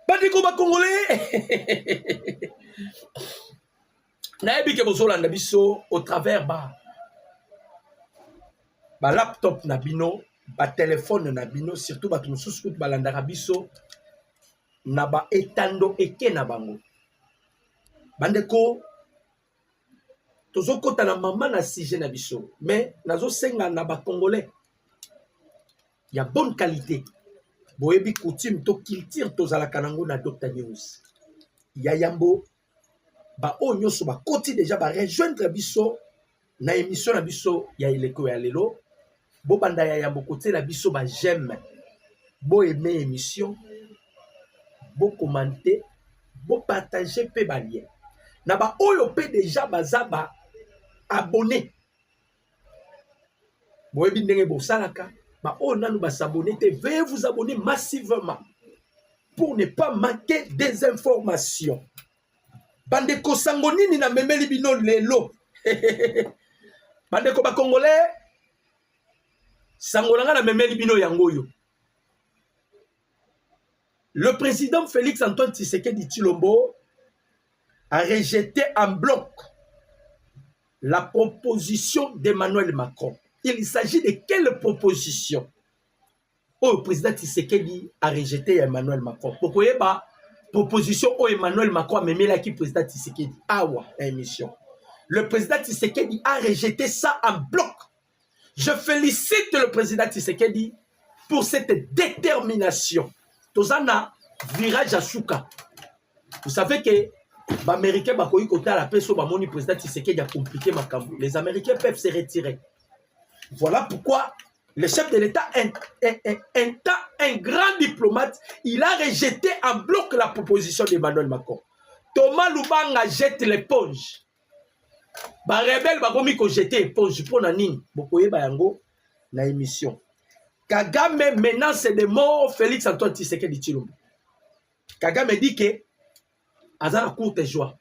Bandeko ba Congolais. Nayebi ke bozolanda biso au travers ba laptop na bino, ba téléphone na bino, surtout ba tumususu kutu balandaka biso na ba etando eke na bango. Bandeko tozokota na mama na sujet na biso, mais nazo senga na ba Congolais ya bonne qualité. Boyebi coutume to culture tozalaka nango na Dr News. Ya yambo ba onyoso ba koti déjà ba rejoindre biso na émission na biso ya ileko ya lelo. Bo banda ya yambo côté na biso ba j'aime. Bo aimer émission, bo commenter, bo partager pe ba lien. Na ba oyo pe déjà bazaba abonné. Boyebi ndenge bo salaka. On a nous s'abonner, veuillez vous abonner massivement pour ne pas manquer des informations. Bandeko sangonini na memeli bino lelo. Bandeko ba Congolais sangolanga na memeli bino yangoyo. Le président Félix Antoine Tshisekedi Tshilombo a rejeté en bloc la proposition d'Emmanuel Macron. Il s'agit de quelle proposition? Le président Tshisekedi a rejeté Emmanuel Macron. Pourquoi la proposition où Emmanuel Macron a même là qui président Tshisekedi? Ah ouais, émission. Le président Tshisekedi a rejeté ça en bloc. Je félicite le président Tshisekedi pour cette détermination. Tozana virage à Souka. Vous savez que les Américains côté à la paix sur le président Tshisekedi a compliqué ma cambo. Les Américains peuvent se retirer. Voilà pourquoi le chef de l'État, un grand diplomate, il a rejeté en bloc la proposition d'Emmanuel Macron. Thomas Lubanga jette l'éponge. Ba rebelle ba komi ko jeter éponge pour na nini. Bokoye ba yango na émission. Kagame menace de mort Félix Antoine Tshisekedi Tshilombo. Kagame dit que azara courte joie.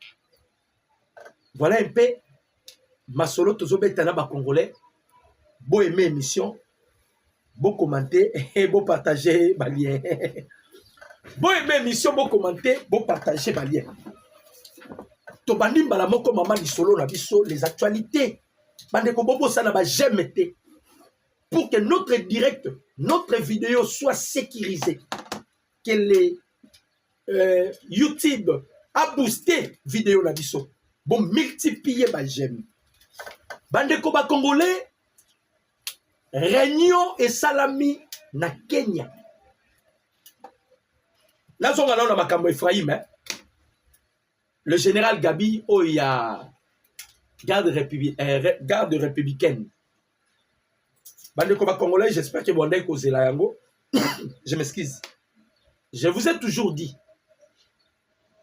Voilà un peu masolo tozobeta na ba Congolais. Beau aimer émission, beau commenter et beau partager ma lien. Beau aimer émission, beau commenter, beau partager ma lien. Tobandi mbalamoko maman di solo na biso les actualités. Bandeko bobo ça n'a pas jamais été. Pour que notre direct, notre vidéo soit sécurisée, que les YouTube a boosté vidéo na biso. Bon multiplier ma j'aime. Bandeko ba Congolais. Réunion et salami na Kenya. Là, on a dans Makambo Ephraim, le général Gabi, oh, il y a garde républicaine. Bandeko ba Congolais, j'espère que vous avez causé la yango. Je m'excuse. Je vous ai toujours dit,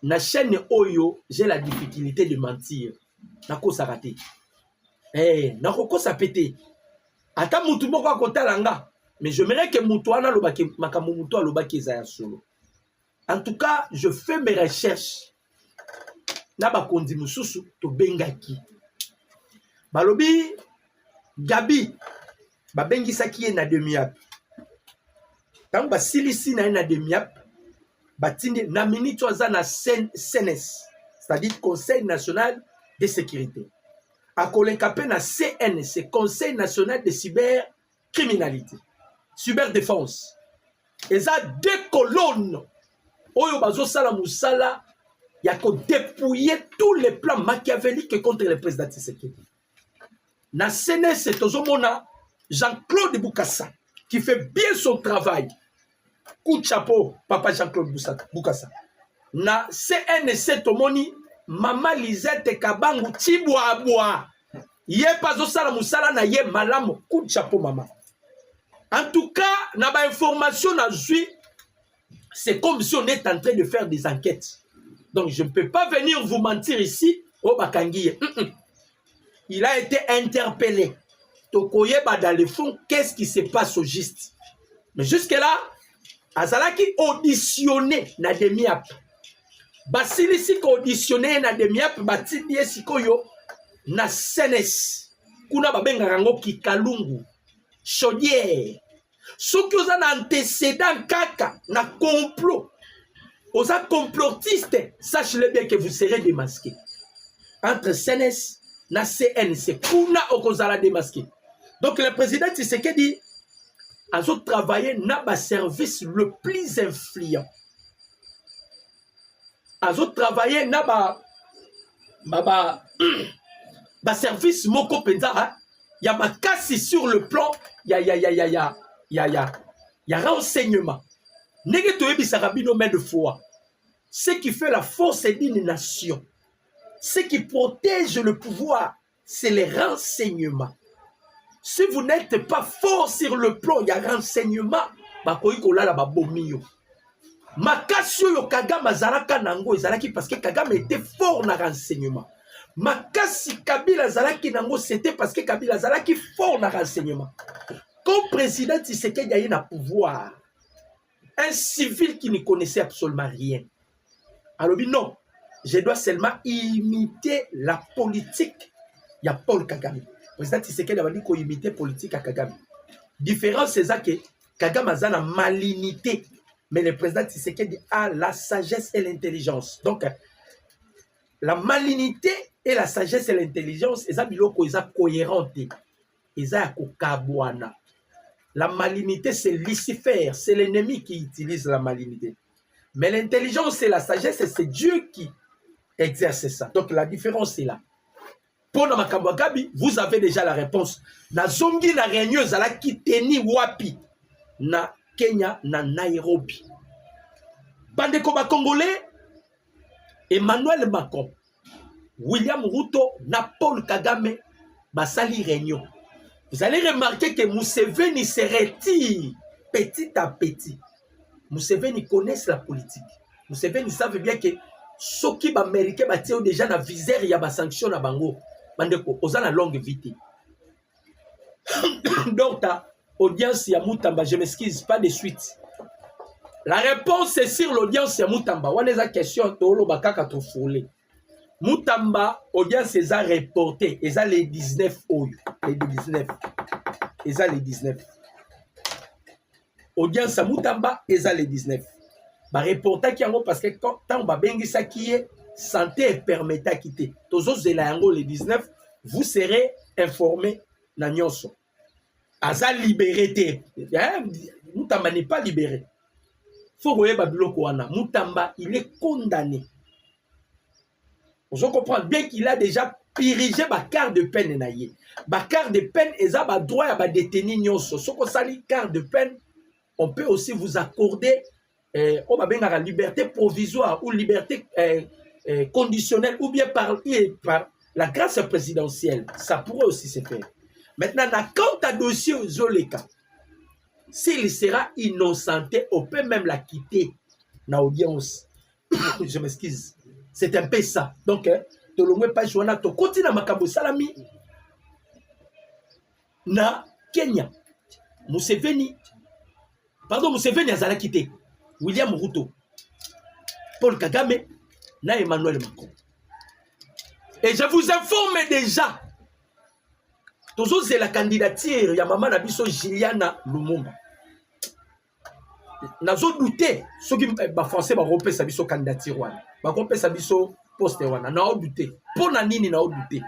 na chaîne Oyo, j'ai la difficulté de mentir. Nako sarate. Nako sa pété. Ata mutu moko akota langa, mais j'aimerais que mutu ana lobaki makamu mutu alobaki ezaya solo. En tout cas, je fais mes recherches. Na ba kondi mususu to bengaki. Balobi Gabi ba bengisaki na demiap. Tant ba silisi na demiap, ba tindi na minute waza na CNS, c'est-à-dire Conseil national de sécurité. À Kolenkapé na CNC, Conseil national de cybercriminalité, cyberdéfense. Et ça, deux colonnes. Oyo bazo sala musala, y a qu'à dépouiller tous les plans machiavéliques contre le président Tshisekedi. Na CNC, c'est Tozomona Jean-Claude Boukassa, qui fait bien son travail. Coup de chapeau, papa Jean-Claude Boukassa. Na CNC, Tomoni, Maman Lisette Kabangu Tibouaboua. Yé pas au sala musala na yé malamu. Coup de chapeau maman. En tout cas, na ba information na zui, c'est comme si on est en train de faire des enquêtes. Donc je ne peux pas venir vous mentir ici au Bakangiye. Il a été interpellé. Tokoye ba dans le fond, qu'est-ce qui se passe au juste? Mais jusque là, Azalaki auditionné na demiap. Basili si auditionné na demiap batindi sikoyo na CNS. Kuna babenga rango kikalungu. Chaudière. Ce qui a un antécédent kaka na complot. aux complotistes, sachez-le bien que vous serez démasqués. Entre CNS et CNC, kuna okozala démasqué. Donc le président Tshisekedi a travaillé dans le service le plus influent. A travaillé dans le service moko penza. Il y a ma casse sur le plan, il y a renseignement. Négatif bisarabino mais de foi. Ce qui fait la force d'une nation, ce qui protège le pouvoir, c'est les renseignements. Si vous n'êtes pas fort sur le plan, il y a renseignement. Makasio yo Kagame Zalaka Nango Zalaki parce que Kagame était fort dans le renseignement. Makasi Kabila Zalaki Nango c'était parce que Kabila Zalaki fort dans le renseignement. Comme président Tshisekedi a eu un pouvoir, un civil qui ne connaissait absolument rien. Alors non, je dois seulement imiter la politique. Il y a Paul Kagame. Le président Tshisekedi a dit qu'il imitait la politique à Kagame. Différence c'est ça que Kagame a la malignité. Mais le président Tshisekedi a la sagesse et l'intelligence. Donc, la malignité et la sagesse et l'intelligence, ils sont cohérentes. Ils sont la malignité, c'est Lucifer, c'est l'ennemi qui utilise la malignité. Mais l'intelligence et la sagesse, c'est Dieu qui exerce ça. Donc, la différence est là. Pour Namakamba Gabi, vous avez déjà la réponse. Na zongi na réunion zala ki teni wapi na Kenya na Nairobi. Bandeko ba Congolais, Emmanuel Macron, William Ruto, na Paul Kagame, basali réunion. Vous allez remarquer que Museveni se retire petit à petit. Museveni connaissent la politique. Museveni savent bien que ceux qui américains ont déjà na visère ya ba sanction na bango. Bandeko, oza na longue vite. Donc ta audience ya Mutamba, je m'excuse, pas de suite. La réponse est sur l'audience ya Mutamba. On a des questions tolo bakaka to foulé. Mutamba, audience est reporté. Ils ont les 19 oyo. Les 19. Ils ont les 19. Audience à Mutamba, ils ont les 19. Bah reporter qui en parce que quand on va bengi ça qui est santé et permet à quitter. Tous autres les 19, vous serez informés na nyonso. Aza libéré. Mutamba n'est pas libéré. Faut que Mutamba, il est condamné. Vous comprenez bien qu'il a déjà dirigé ma carte de peine. Ma carte de peine, il a droit à détenir nyonso. Si on a une carte de peine, on peut aussi vous accorder la liberté provisoire ou liberté conditionnelle ou bien par la grâce présidentielle. Ça pourrait aussi se faire. Maintenant, quand un dossier aux Zoleka, s'il sera innocenté, on peut même la quitter dans l'audience. Je m'excuse. C'est un peu ça. Donc, tu ne peux pas jouer à ton côté dans Makambo Salami. Na Kenya. Museveni a zala quitté. William Ruto. Paul Kagame. Na Emmanuel Macron. Et je vous informe déjà. Toujours c'est la candidature. Ya maman Nabiso Juliana Lumumba. Nazo douté. Ceux qui français vont repérer sa biso candidature. Vont repérer sa biso poste. N'a douté. Pour Nanini n'a douté.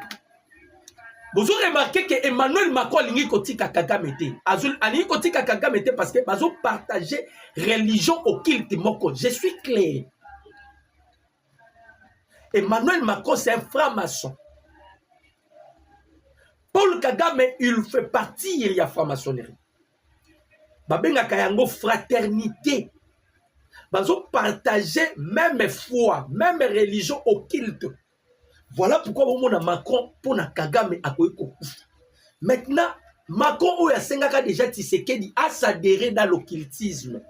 Vous avez remarqué que Emmanuel Macron a dit que Kagame était. A dit que Kagame était parce que ils ont partagé religion au culte moko. Je suis clair. Emmanuel Macron, c'est un franc-maçon. Paul Kagame, il fait partie de la franc-maçonnerie. Babenga kayango fraternité. Ils ont partagé même foi, même religion au culte. Voilà pourquoi on a Macron pour Kagame à Koiko. Maintenant, Macron a déjà Tshisekedi à s'adhérer dans l'occultisme.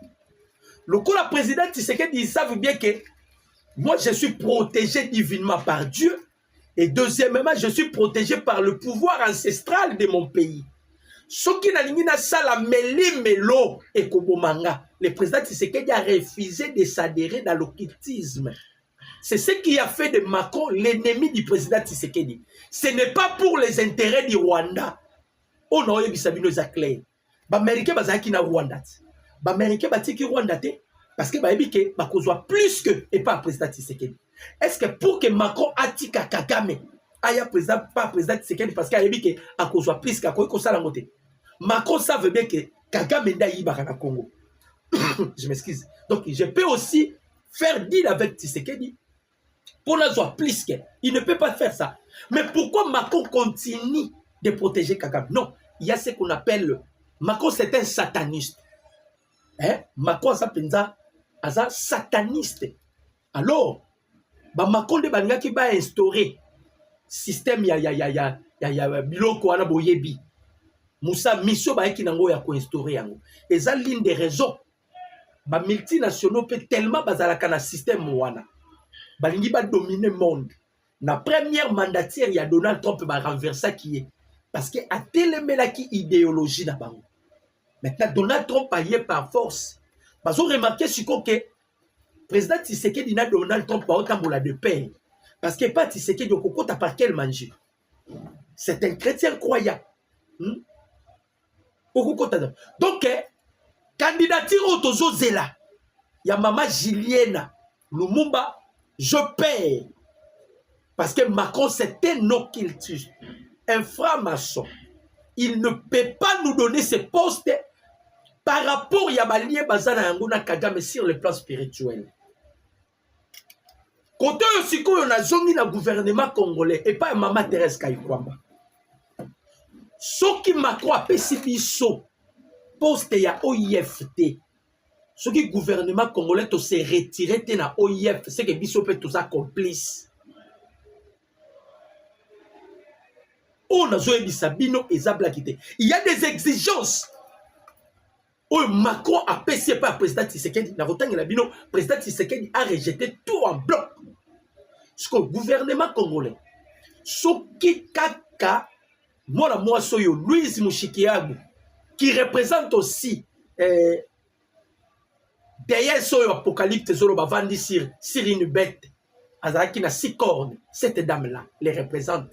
Le coup la présidente Tshisekedi, ils savent bien que moi je suis protégé divinement par Dieu et deuxièmement je suis protégé par le pouvoir ancestral de mon pays. Ce qui n'a pas sala melo et kobomanga, le président Tshisekedi a refusé de s'adhérer dans l'occultisme. C'est ce qui a fait de Macron l'ennemi du président Tshisekedi. Ce n'est pas pour les intérêts du Rwanda. On a eu Bisabino Zakler. Les Américains bazaki na Rwanda. Les Américains batiki Rwanda te. Parce que bayebi ke bakozwa plus que et pas président Tshisekedi. Est-ce que pour que Macron atika Kagame aya président pas président Tshisekedi parce que ayebi ke akozwa plus ka ko sala ngote. Macron savait bien que Kagame nda yibaka na Congo. Je m'excuse. Donc je peux aussi faire deal avec Tshisekedi pour avoir plus que. Il ne peut pas faire ça. Mais pourquoi Macron continue de protéger Kagame? Non, il y a ce qu'on appelle Macron, c'est un sataniste. Hein? Macron, ça pensa un sataniste. Alors, Macron de Banga qui va instaurer système ya biloko wana boyebi. Moussa mission ba ki nango ya ko instaurer yango. Et ça l'une des raisons ba multinationaux peut tellement bazalaka na système wana. Balingi ba dominer monde. La première mandataire, il y a Donald Trump va renverser qui est. Parce que a télémela qui idéologie là-bas. Maintenant, Donald Trump a y par force. Parce qu'on remarque sur que le président Tshisekedi n'a Donald Trump pas autant de paix. Parce que pas Tshisekedi au coco t'as par quel manger. C'est un chrétien croyant. Donc, candidature au Tozo Zela. Il y a Maman Julienne Lumumba, je paie. Parce que Macron, c'est un occultiste, un franc-maçon. Il ne peut pas nous donner ce poste par rapport à Yabalie Bazana Yanguna Kagame sur le plan spirituel. Quand on a zongi na gouvernement congolais et pas Maman Thérèse Kayikwamba. Ce qui Macron a pécifiso poste ya OIFT. Ce qui gouvernement congolais s'est retiré de la OIF, c'est que Bissot peut tout ça complice. On a joué Bissabino et Zablakité. Il y a des exigences. Oh, Macron a passé par le président Tshisekedi. Le président Tshisekedi a rejeté tout en bloc. Ce que le gouvernement congolais, ce qui kaka, moi soyo Louise Mushikiabu, qui représente aussi derrière soyo apocalypse zolo bavandi sur une bête, azaki na 6 cornes. Cette dame-là les représente.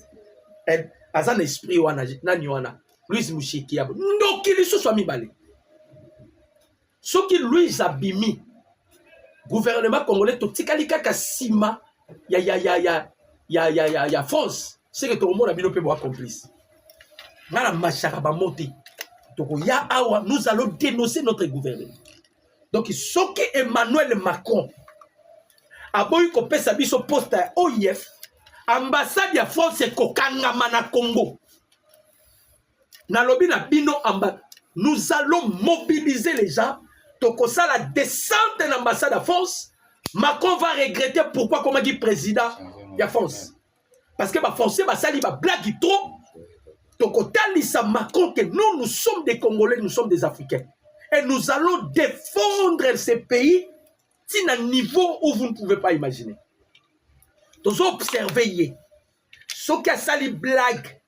Elle a un esprit wana nani wana Louise Mushikiabu. Donc il se soit mis balé. Ce qui Louise abimi gouvernement congolais to tikalika kasima ya France. C'est que tout le monde a bien pu voir complice. Ngala machara ba monter. Donc ya awa nous allons dénoncer notre gouvernement. Donc ce que Emmanuel Macron a boy ko pesa biso poste à OIF, ambassade ya France kokangama na Congo. Na lobi na bino amba, nous allons mobiliser les gens. Donc ça la descente de l'ambassade à France. Macron va regretter pourquoi comme dit président de France. Parce que les Français va sali va blague trop. Donc au talisa Macron que nous sommes des Congolais, nous sommes des Africains. Et nous allons défendre ces pays à un niveau où vous ne pouvez pas imaginer. Donc observez ce qui a sali blague.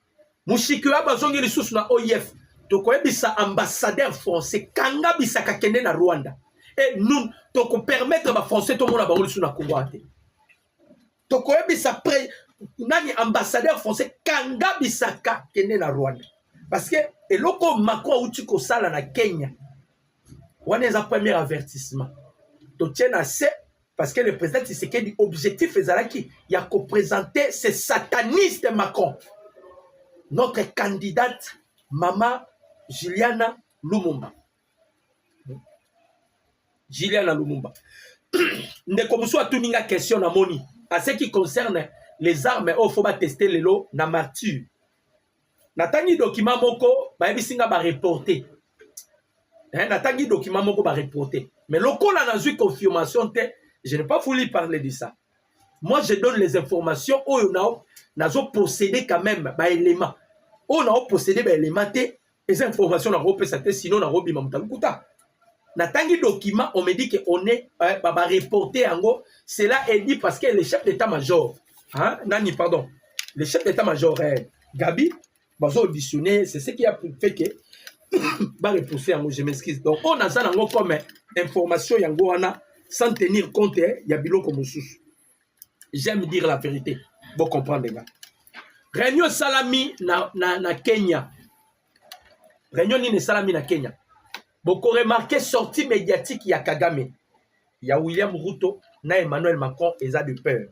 Mouchikua bazongi les sous na OIF. Donc bisa ambassadeur français kanga bisa kakende na Rwanda. Et nous, donc, permettre aux Français tout le monde à barouler sur la Congo. Donc, bisa nani ambassadeur français kanga bisaka kende na Rwanda. Parce que et loko Macron uti ko sala na Kenya. On est un premier avertissement. Donc, tiens assez parce que le président Tshisekedi objectif ezalaki ya ko présenter ce sataniste Macron. Notre candidate Maman Juliana Lumumba. Juliana Lumumba. Ndeko musu atuninga question na moni. À ce qui concerne les armes, il faut tester les lots na martyr. Natangi document moko, ba ebisinga ba reporter. Natangi document moko ba reporter. Mais loko la na zui confirmation te, je n'ai pas voulu parler de ça. Moi je donne les informations où on a possédé quand même ba éléments. On a possédé ba éléments te, les informations na repé ça te sinon na robi mamtalukuta. Natangi document, on me dit qu'on est reporté en gros. Cela est dit parce que le chef d'état-major, hein, Nani, pardon, le chef d'état-major, Gabi, va auditionner, c'est ce qui a fait que va repousser en gros, je m'excuse. Donc, on a ça en gros comme information, sans tenir compte, il y a bilo comme sous. J'aime dire la vérité, pour comprendre les gars. Réunion Salami na Kenya. Réunion Nini Salami na Kenya. Beaucoup remarqué sortie médiatique ya Kagame. il y a William Ruto na Emmanuel Macron eza de peur.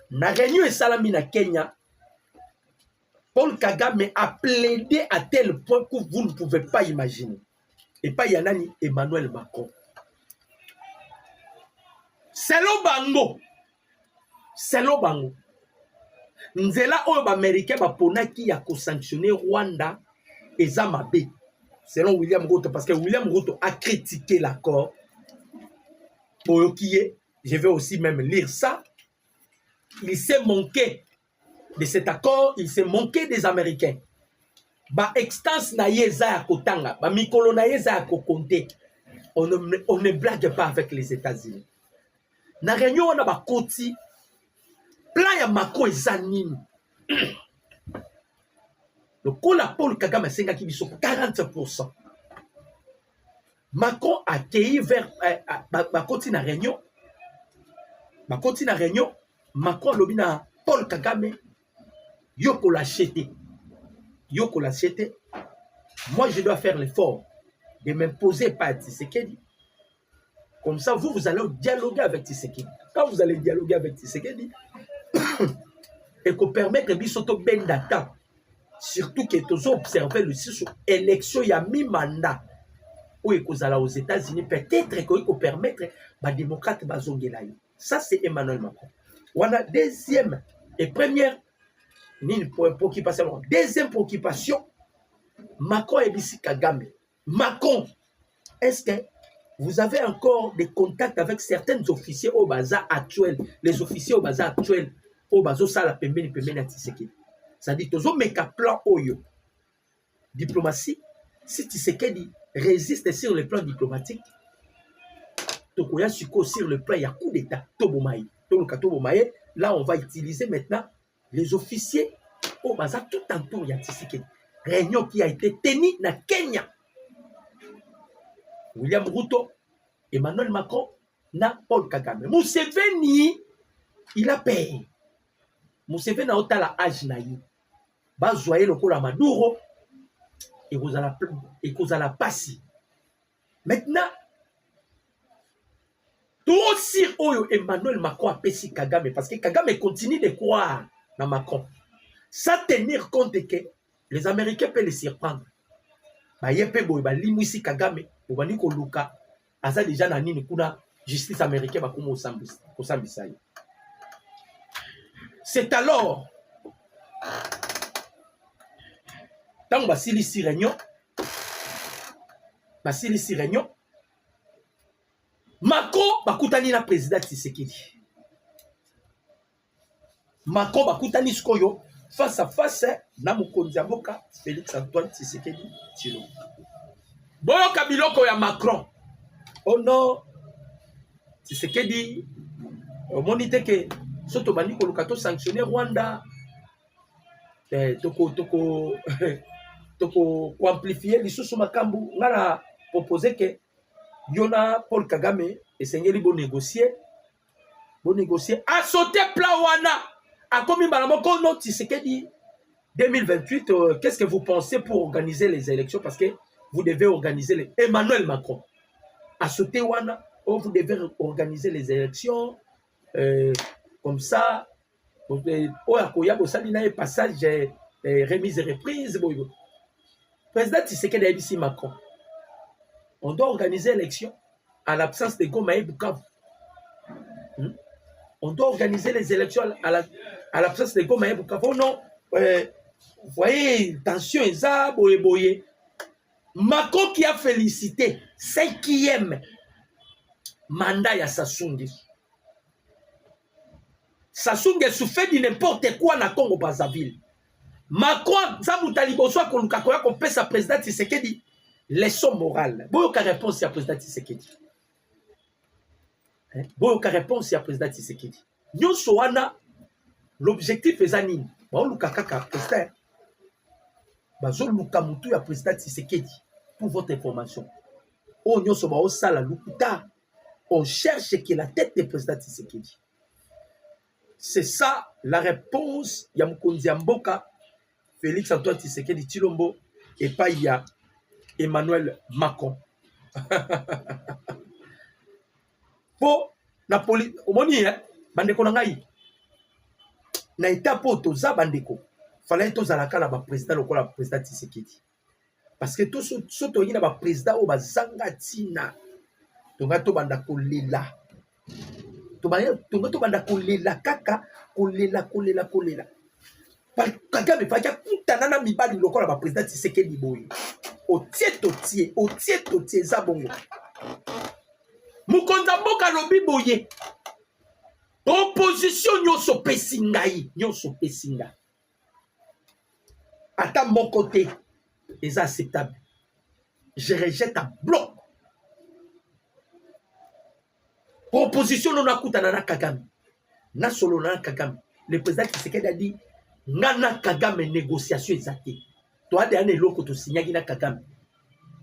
Na réunion et salami na Kenya, Paul Kagame a plaidé à tel point que vous ne pouvez pas imaginer. Et pas Yanani Emmanuel Macron. C'est le bango. Nzela oyo ba américain ba ponaki ya ko sanctionner Rwanda eza mabe. Selon William Ruto, parce que William Ruto a critiqué l'accord. Je vais aussi même lire ça. Il s'est manqué de cet accord, il s'est manqué des Américains. Ba extens na yeza ya kotanga, ba mikolo na yeza ya kokonte. On ne blague pas avec les États-Unis. Na réunion on a ba koti plan ya Macron eza nini. Le cola Paul Kagame senga ki biso 40%. Macron a accueilli vers ba koti na réunion. Ba koti na réunion, Macron lobina Paul Kagame yoko l'acheter. Yoko l'acheter. Moi je dois faire l'effort de m'imposer par Tshisekedi. Comme ça, vous allez dialoguer avec Tshisekedi. Quand vous allez dialoguer avec Tshisekedi, et qu'on permette de bisoto ben data, surtout que vous observez le sur élection, il y a mi-mandat. Où est aux États-Unis, peut-être qu'il faut permettre aux démocrates de zongelaï. Ça, c'est Emmanuel Macron. On a deuxième et première préoccupation. Deuxième préoccupation, Macron et Bissi Kagame. Macron, est-ce que vous avez encore des contacts avec certains officiers au bazar actuel, les officiers au bazar actuel, au bazar sala pembeni à Tshisekedi. Ça dit toujours mais qu'à plan oyo. Diplomatie, si Tshisekedi résiste sur le plan diplomatique, Tokoya Suko sur le plan, il y a coup d'état, Tobomaï. Là, on va utiliser maintenant les officiers au bazar tout en tour, il y a Tshisekedi. Réunion qui a été tenue na Kenya. William Ruto, Emmanuel Macron, na Paul Kagame. Museveni, il a payé. Museveni a ôté la âge naï. Bazoye le cola Maduro et vous allez passer. Maintenant, tout aussi Emmanuel Macron a payé Kagame parce que Kagame continue de croire dans Macron. Sans tenir compte que les Américains peuvent les surprendre. Bah yepe boy ba limwisi Kagame bobani ko luka aza déjà na nini kuna justice américaine ba komo osambisa. C'est alors tant basili si réunion Macron bakutani na président Tshisekedi. Macron bakutani skoyo face à face na mokonzi mboka Félix Antoine Tshisekedi Tshilombo. Boyo kabiloko ya Macron. Oh non, Tshisekedi monite que soto bandi ko lukato sanctionner Rwanda. Toko amplifier lisusu makambu ngala proposer que Yona Paul Kagame esengeli bon négocier a sauté plan wana a commis balamoko non Tshisekedi 2028 qu'est-ce que vous pensez pour organiser les élections parce que vous devez organiser les Emmanuel Macron a sauté wana vous devez organiser les élections comme ça passage remise et reprise président Tshisekedi a ici Macron. On doit organiser l'élection à l'absence de Goma et Bukavu. On doit organiser les élections à l'absence de Goma et Bukavu. Non, vous voyez, tension est ça, boye. Macron qui a félicité 5e mandat à Sassou. Sassou souffert de n'importe quoi dans Congo Brazzaville. Macron, ça vous taliboso qu'on peut sa président Tshisekedi. Leçon morale. Boyoka réponse à président Tshisekedi. Boyoka réponse à président Tshisekedi. Nous soana l'objectif est anine. Bon luka kaka président. Bazo luka mutu ya président Tshisekedi pour votre information. On nyo so ba o sala lukuta. On cherche que la tête du président Tshisekedi. C'est ça la réponse ya Mokonzi Mboka Félix Antoine Tshisekedi Tshilombo et pas il y a Emmanuel Macron. Po na poli omoni bandeko na ngai na état po toza bandeko fallait tozalaka na ba président lokola président Tshisekedi parce que tout so toyi na ba président o bazanga tina tonga to banda kolela tonga to banda kolela kaka kolela Kagame faki akutana na mibali lokola ba président Tshisekedi boye otie za bongo mukonza mboka lobi boye opposition nyonso pesi ngai ata mon côté est acceptable je rejette à bloc opposition non akutana na Kagame na solo na Kagame le président Tshisekedi a dit ngana Kagame négociation exacte toi de ane loko to signaki na Kagame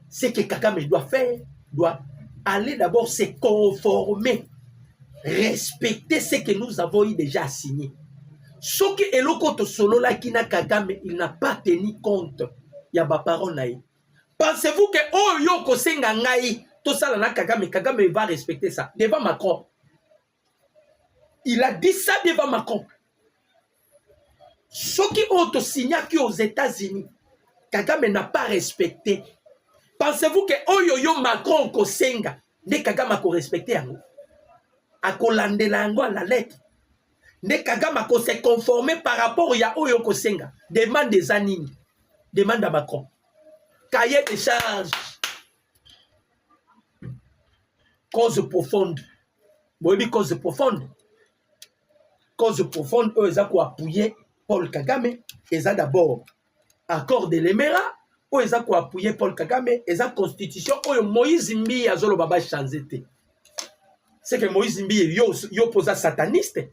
c'est que Kagame doit faire doit aller d'abord se conformer respecter ce que nous avons eu déjà signé. Ce que eloko to solo la kina Kagame il n'a pas tenu compte ya ba parole naï. Pensez-vous que oh yo ko senga ngai to sala na Kagame va respecter ça devant Macron. Il a dit ça devant Macron. Ce qui ont signé aux États-Unis, Kagame n'a pas respecté. Pensez-vous que Oyoyo Macron ko senga ne Kagame ko respecter yango? A ko landela yango à la lettre. Ne Kagame ko se conformer par rapport ya Oyo ko senga. Demande des anines. Demande à Macron. Cahier de charges. Cause profonde. Oui, cause profonde. Cause profonde, eux, ils ont appuyé Paul Kagame. Ils ont d'abord accord de l'Emera. Eux, ils ont appuyé Paul Kagame. Ils ont constitution. Eux, Moïse Mbi a zolo baba changé. C'est que Moïse Mbi yo posa sataniste.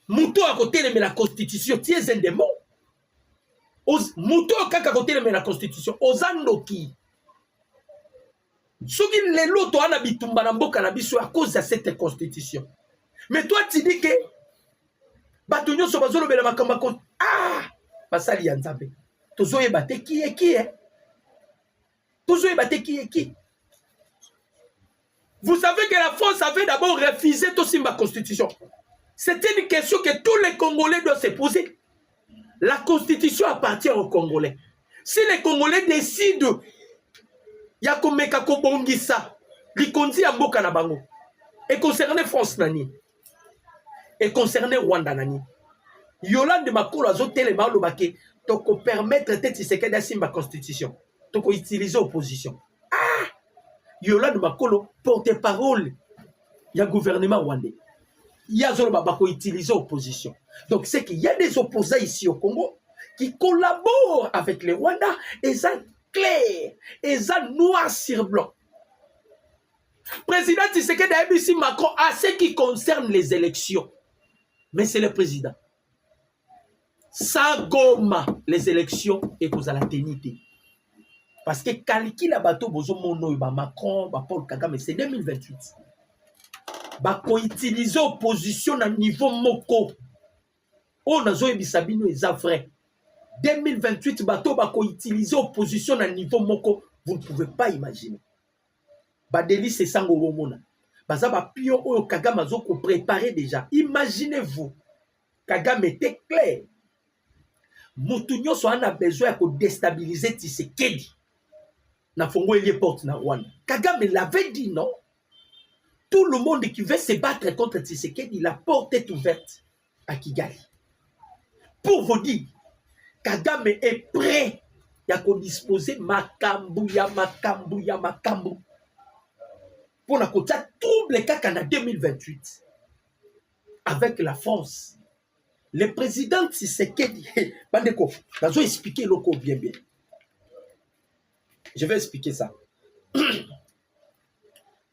Mouto à côté de la constitution. Tiens, un démon. Mouto à côté de la constitution. Ozandoki. Ce qui les loto a bitumba na mboka na biso à cause de cette constitution. Mais toi, tu dis que Batunyo Sobazolo Belamakamba, ah, Basali Yanzabe. Tozoye bate qui est qui est? Tozoye bate qui est qui? Vous savez que la France avait d'abord refusé tout ma constitution. C'était une question que tous les Congolais doivent se poser. La constitution appartient aux Congolais. Si les Congolais décident, Yakomeka Kobongisa, Likondi Amboka Nabango, et concerné France Nani, et concerné Rwanda Nani, Yolande Makolo Azote le Malobake, toko permettre de Tshisekedi à ma constitution, toko utiliser opposition. Ah! Yolande Makolo porte-parole, il y a gouvernement rwandais. Il y a Zolobabako utiliser opposition. Donc c'est qu'il y a des opposants ici au Congo qui collaborent avec les Rwandais et ça clair et ça noir sur blanc. Président Tshisekedi a ici Macron à ce qui concerne les élections. Mais c'est le président. Ça gomme les élections et vous allez la tenir. Parce que calcul à bateau bozo mono Macron, Paul Kagame, c'est 2028. Bako utiliser opposition à niveau moko. On a zoé bisabino et vrai. 2028 bateau bako utiliser opposition à niveau moko. Vous ne pouvez pas imaginer. Badeli c'est sango womona. Baza ba pion o Kagame zoko préparé déjà. Imaginez-vous. Kagame était clair. Moutounyo so a besoin de déstabiliser Tshisekedi. Na fongo elie porte na Rwanda. Kagame l'avait dit non. Tout le monde qui veut se battre contre Tshisekedi, la porte est ouverte à Kigali. Pour vous dire, Kagame est prêt à disposer makambu. Pour la côte, trouble les cas en 2028 avec la France. Le président Tshisekedi, Bandeko, je vais expliquer le coup bien. Je vais expliquer ça.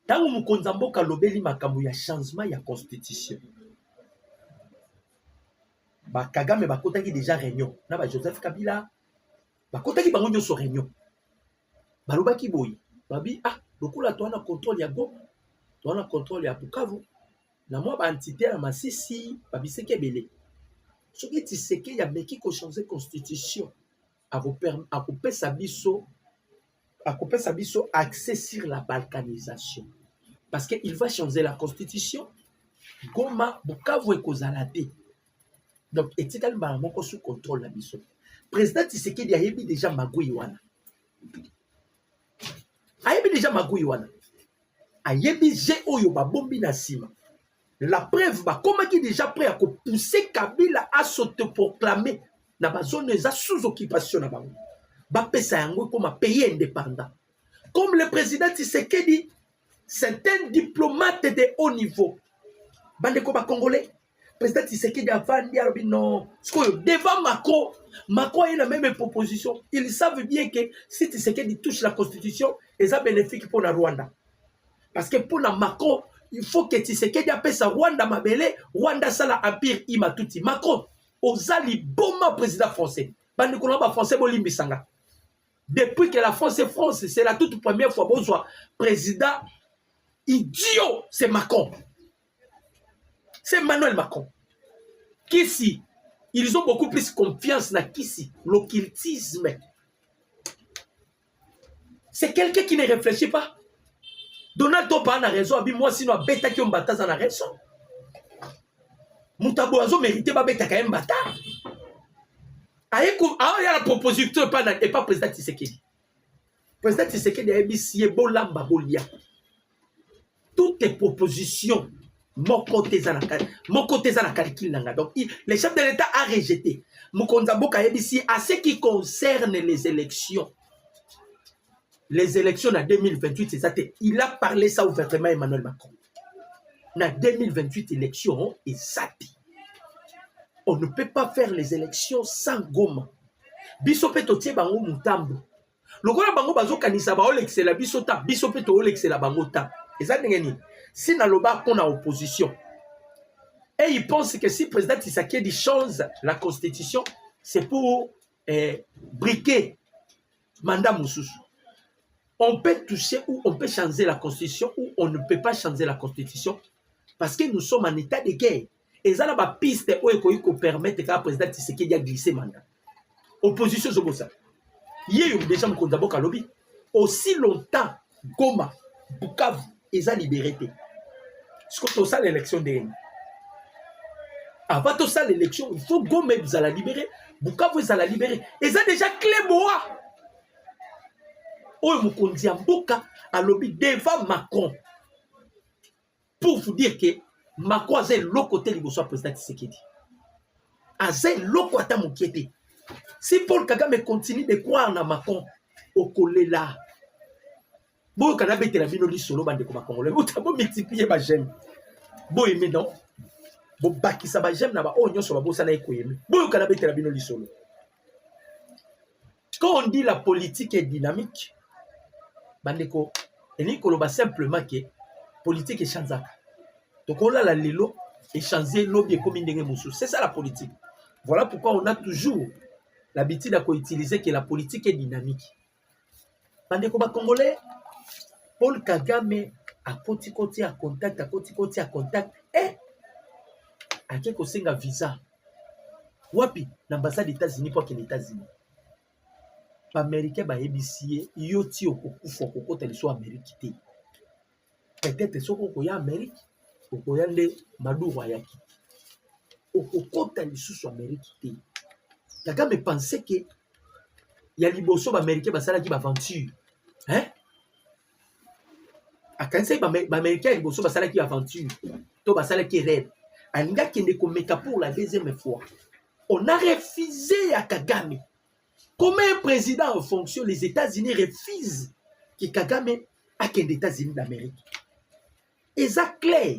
Tant que Mukonzambo Kalobeli makambu ya changement ya constitution. Ba Kagame bakotaki déjà réunion. Na ba Joseph Kabila bakotaki bango nyoso réunion. Balobaki boyi. Babi ah lokula to na contrôle ya Goma. To na contrôle ya Bukavu. Na moi ba entité ya Masisi babiseki ebele. Soki Tshisekedi ya meki ko changer constitution. A kopesa biso accès sur la balkanisation. parce qu'il va changer la constitution. Goma, Bukavu et Kozalate. Donc, etikali moko sous contrôle la biso. Président Tshisekedi a yebi déjà magouille wana. A yebi déjà magouille wana. A yebi je oyo babombi na sima. La preuve, comment qui est déjà prêt à pousser Kabila à s'autoproclamer dans la zone sous occupation. Bapesa yango comme un pays indépendant. Comme le président Tshisekedi, c'est un diplomate de haut niveau. Bandeko ba Congolais, président Tshisekedi a dit non. Devant Macron, Macron a la même proposition. Ils savent bien que si Tshisekedi touche la constitution, c'est bénéfique pour la Rwanda. Parce que pour la Macron, il faut que Tshisekedi appelle ça Rwanda Mabele, Rwanda Sala Empire Imatuti. Macron, Ozali Boma président français. Bandeko ba français bolimbisanga. Depuis que la France est France, c'est la toute première fois que soit président idiot, c'est Macron. C'est Emmanuel Macron. Kissi, ils ont beaucoup plus confiance dans Kissi, l'occultisme. C'est quelqu'un qui ne réfléchit pas. Donald Trump a raison, moi sinon bêta qui on bataille a raison. Moutabo azo mérité ba bêta quand même bata. Il y a la proposition et pas président Tshisekedi. Président Tshisekedi a dit bolamba bolia. Toutes les propositions mon côté za na calcul nanga. Donc le chef de l'État a rejeté. Mukonzabo ka dit à ce qui concerne les élections. Les élections en 2028, c'est ça. Il a parlé ça ouvertement Emmanuel Macron. En 2028 élections, et ça. On ne peut pas faire les élections sans Goma. Bisope totie bango mutambo. Lokola bango bazo kanisa ba olexela bisota, bisope to olexela bango ta. Eza ndengeni. Si na loba qu'on a opposition. Et il pense que si le président Tshisekedi change la constitution, c'est pour briquer mandat Moussousou. On peut toucher ou on peut changer la constitution ou on ne peut pas changer la constitution parce que nous sommes en état de guerre. Et ça, la piste où il faut permettre que le président Tshisekedi a glissé mandat. Opposition, c'est ça. Hier, il y a déjà un lobby. Aussi longtemps, Goma, Bukavu, ils ont libéré. Ce que ça l'élection de avant tout ça, l'élection, il faut Goma, vous allez libérer. Bukavu, vous allez libérer. Ils ont déjà clé bois. Oyo Mukonzi Mboka a lobby devant Macron pour vous dire que Macron a le côté du président Tshisekedi. A le côté Moukiete. Si Paul Kagame continue de croire en Macron, au Kolela, bon Kagame était la binoli solo bande comme Congolais, vous avez multiplié ma j'aime. Bon aimé non, bon baki ça va j'aime na ba onyo sur la bossa na ekoyeme. Bon Kagame était la binoli solo. Quand on dit la politique est dynamique, bandeko, et Nikoloba simplement que politique est changeable. Donc on a la lelo et changer lobby comme une moussou. C'est ça la politique. Voilà pourquoi on a toujours l'habitude d'utiliser que la politique est dynamique. Bandeko ba Congolais, Paul Kagame a côté à contact, et a quelque chose à visa. Wapi, l'ambassade des États-Unis pour que les États-Unis. Américain ba ebisiye yoti okukufa okokota liso Amérique. Peut-être soko ko ya Amérique, ko ya nde maduro yaki. Okokota liso Amérique. Kagame pensait que ya liboso ba Américain basala ki ba aventure. Hein? Akanse ba Américain liboso basala ki aventure. To basala ki rêve. Alinga kende komeka pour la deuxième fois. On a refusé à Kagame. Comment un président en fonction, les États-Unis refusent que Kagame a qu'un des États-Unis d'Amérique. Et ça clair.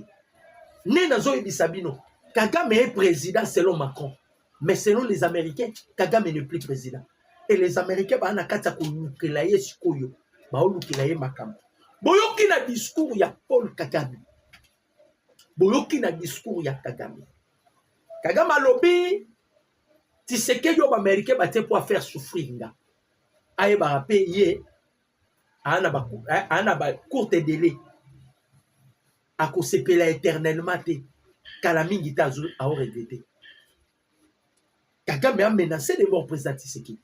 Nenazo et Bisabino. Kagame est président selon Macron. Mais selon les Américains, Kagame n'est plus président. Et les Américains, bah, na kata ko lukelaye sikoyo. Bah, lukelaye makam. Boyoki na discours ya Paul Kagame. Boyoki na discours ya Kagame. Kagame a lobby. Si c'est que les Américains pour faire souffrir, ils vont payer à un court délai. À cause de l'éternellement, Kalamingi Tazu a regretté. Kagame a menacé de mort président Tshisekedi.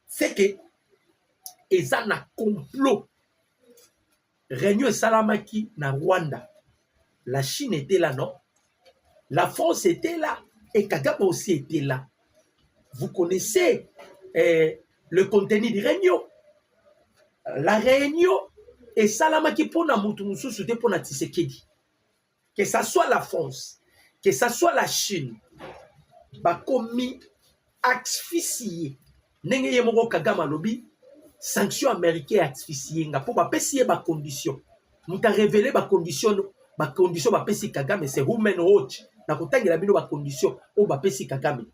C'est que ils ont un complot réunion Salamaki na Rwanda. La Chine était là, non? La France était là. Et Kagame aussi était là. Vous connaissez le contenu de réunion. La réunion est Salamaki pour na Moutoumousou, c'était pour na Tshisekedi. Que ça soit la France, que ça soit la Chine, bah commis asphyxié. Nenge yemoko Kagame lobi sanction américaine asphyxié nga pour ba pesier ba condition. Muta révéler ba condition ba pesi Kagame c'est Human Watch na kotangela bino ba condition o ba pesi Kagame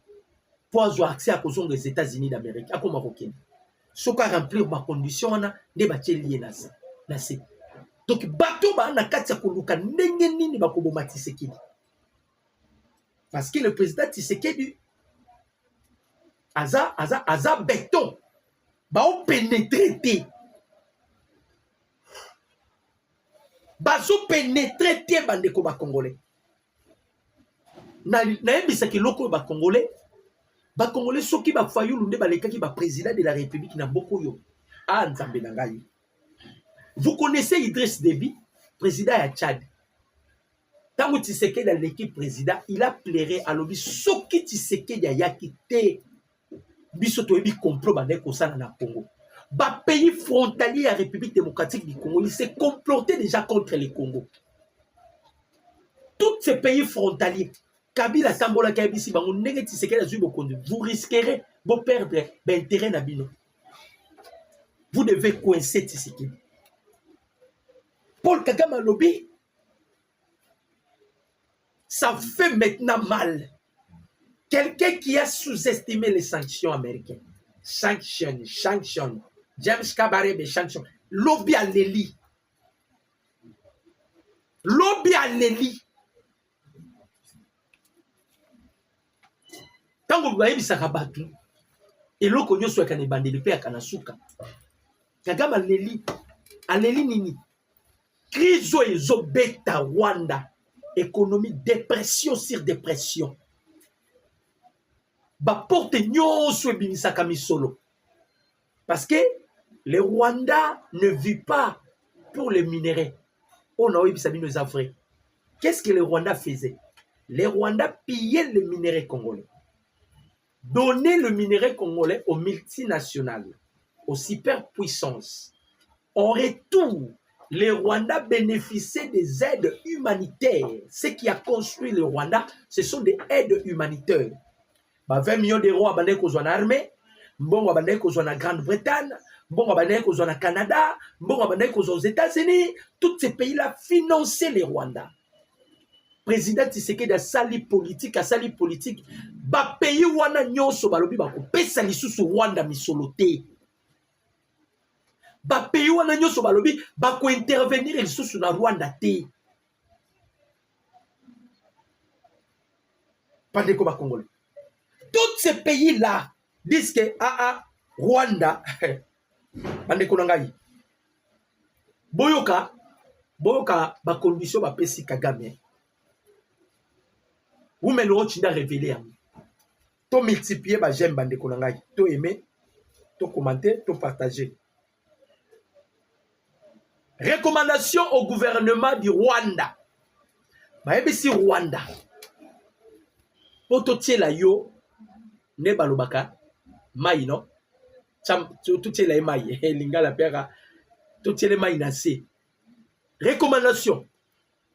pour avoir accès à cause des États-Unis d'Amérique à comme marocain. Soka remplir ba condition na de ba lié na ça. Na c'est. Donc bateau ba na kati ya koluka ndenge nini ba koboma Tshisekedi. Parce que le président Tshisekedi aza béton ba o pénétrer bazo pénétrer te bandeko ba congolais na yebisaki loko ba congolais soki ba fayulu nde balekaki ba président de la République na bokoyo a nzambe na ngai. Vous connaissez Idriss Déby, président à Tchad. Tant que Tshisekedi dans l'équipe président, il a plairé à l'objet. Soki Tshisekedi a yakité, bisoto ebi complot bandeko sana na Congo. Ba pays frontalier à la République démocratique du Congo, il s'est comploté déjà contre le Congo. Tous ces pays frontaliers, Kabila Tambola Kabisi, vous risquerez de perdre l'intérêt Nabino. Vous devez coincer Tshisekedi. Paul Kagame lobby, ça fait maintenant mal. Quelqu'un qui a sous-estimé les sanctions américaines. Sanction. James Kabarebe, sanction. Lobby à l'Eli. Tant que vous voyez ça rabattu, et l'eau qu'on y soit qu'un bandé de paix à Kanasuka. Kagame à l'Eli nini. Crise et beta Rwanda. Économie, dépression sur dépression. Ba porte nyonso ebimisaka misolo. Parce que le Rwanda ne vit pas pour les minéraux. On a eu nos Africains. Qu'est-ce que le Rwanda faisait? Le Rwanda pillait le minerai congolais. Donnait le minerai congolais aux multinationales, aux superpuissances. En retour, le Rwanda bénéficiait des aides humanitaires. Ce qui a construit le Rwanda, ce sont des aides humanitaires. 20 millions d'euros à Bandeko en armée, bon à Bandeko en Grande-Bretagne, bon à Bandeko en Canada, bon à Bandeko aux États-Unis. Tous ces pays-là finançaient le Rwanda. Président Tshisekedi a sali politique, ba pays wana nyonso balobi bako pesa lisusu Rwanda misoloté. Ba pays wana nyonso balobi bako intervenir lisusu na Rwanda te. Bandeko ba Congolais. Tous ces pays-là disent que Rwanda, bandeko nangai. Boyoka ba condition ba pesi Kagame. Vous me l'avez révélé. To multiplier ba j'aime bandeko nangai. To aimer, to commenter, to partager. Recommandation au gouvernement du Rwanda. Ba ebisi Rwanda. Poto tie la yo ne balobaka mai no. Tout tie la mai lingala pera. Tout tie le mai na se. Recommandation.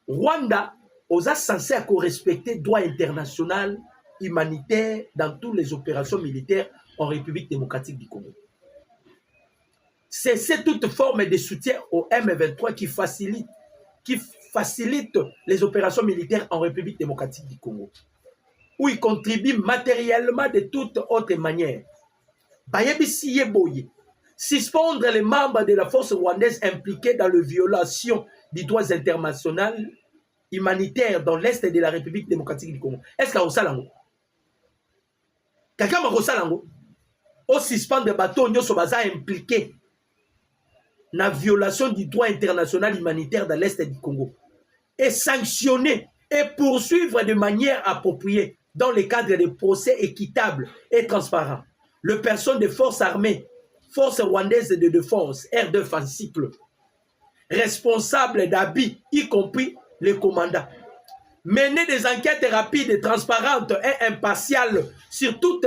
Rwanda aux censés à respecter droit international humanitaire dans toutes les opérations militaires en République démocratique du Congo. Cesser toute forme de soutien au M23 qui facilite les opérations militaires en République démocratique du Congo, où il contribue matériellement de toute autre manière. Suspendre les membres de la force rwandaise impliqués dans la violation des droits internationaux humanitaires dans l'Est de la République démocratique du Congo. Est-ce qu'il y a Rosalango? Quelqu'un m'a Rosalango? Au suspendre les bateaux, nous sommes impliqués dans la violation du droit international humanitaire dans l'Est du Congo. Et sanctionner et poursuivre de manière appropriée dans le cadre de procès équitables et transparents les personnes des forces armées, forces rwandaises de défense, air défensible, responsables d'habits, y compris les commandants. Mener des enquêtes rapides, transparentes et impartiales sur toutes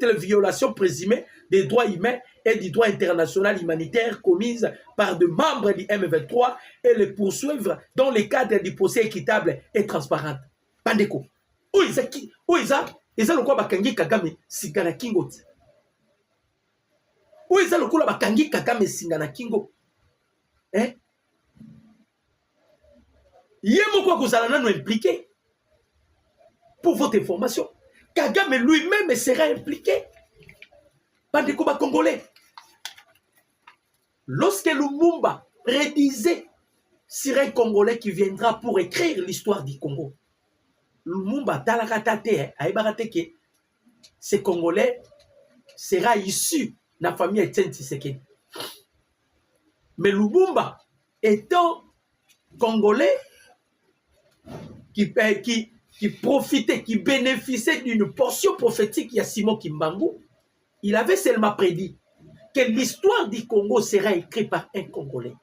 les violations présumées des droits humains et du droit international humanitaire commises par des membres du M23 et les poursuivre dans le cadre du procès équitable et transparent. Bandeko, où ils ont le quoi bakangi Kagame Singana Kingo. Où ils ont le quoi bakangi Kagame Singana Kingo. Hein? Yemo quoi vous allez nous impliquer. Pour votre information, Kagame lui-même sera impliqué. Bandeko ba Congolais. Lorsque Lumumba rédisait sur un Congolais qui viendra pour écrire l'histoire du Congo, Lumumba talakatate aïbarate que ce Congolais sera issu de la famille Etienne Tshisekedi. Mais Lumumba étant Congolais qui profitait, qui bénéficiait d'une portion prophétique, il y a Simon Kimbangu, il avait seulement prédit que l'histoire du Congo sera écrite par un Congolais.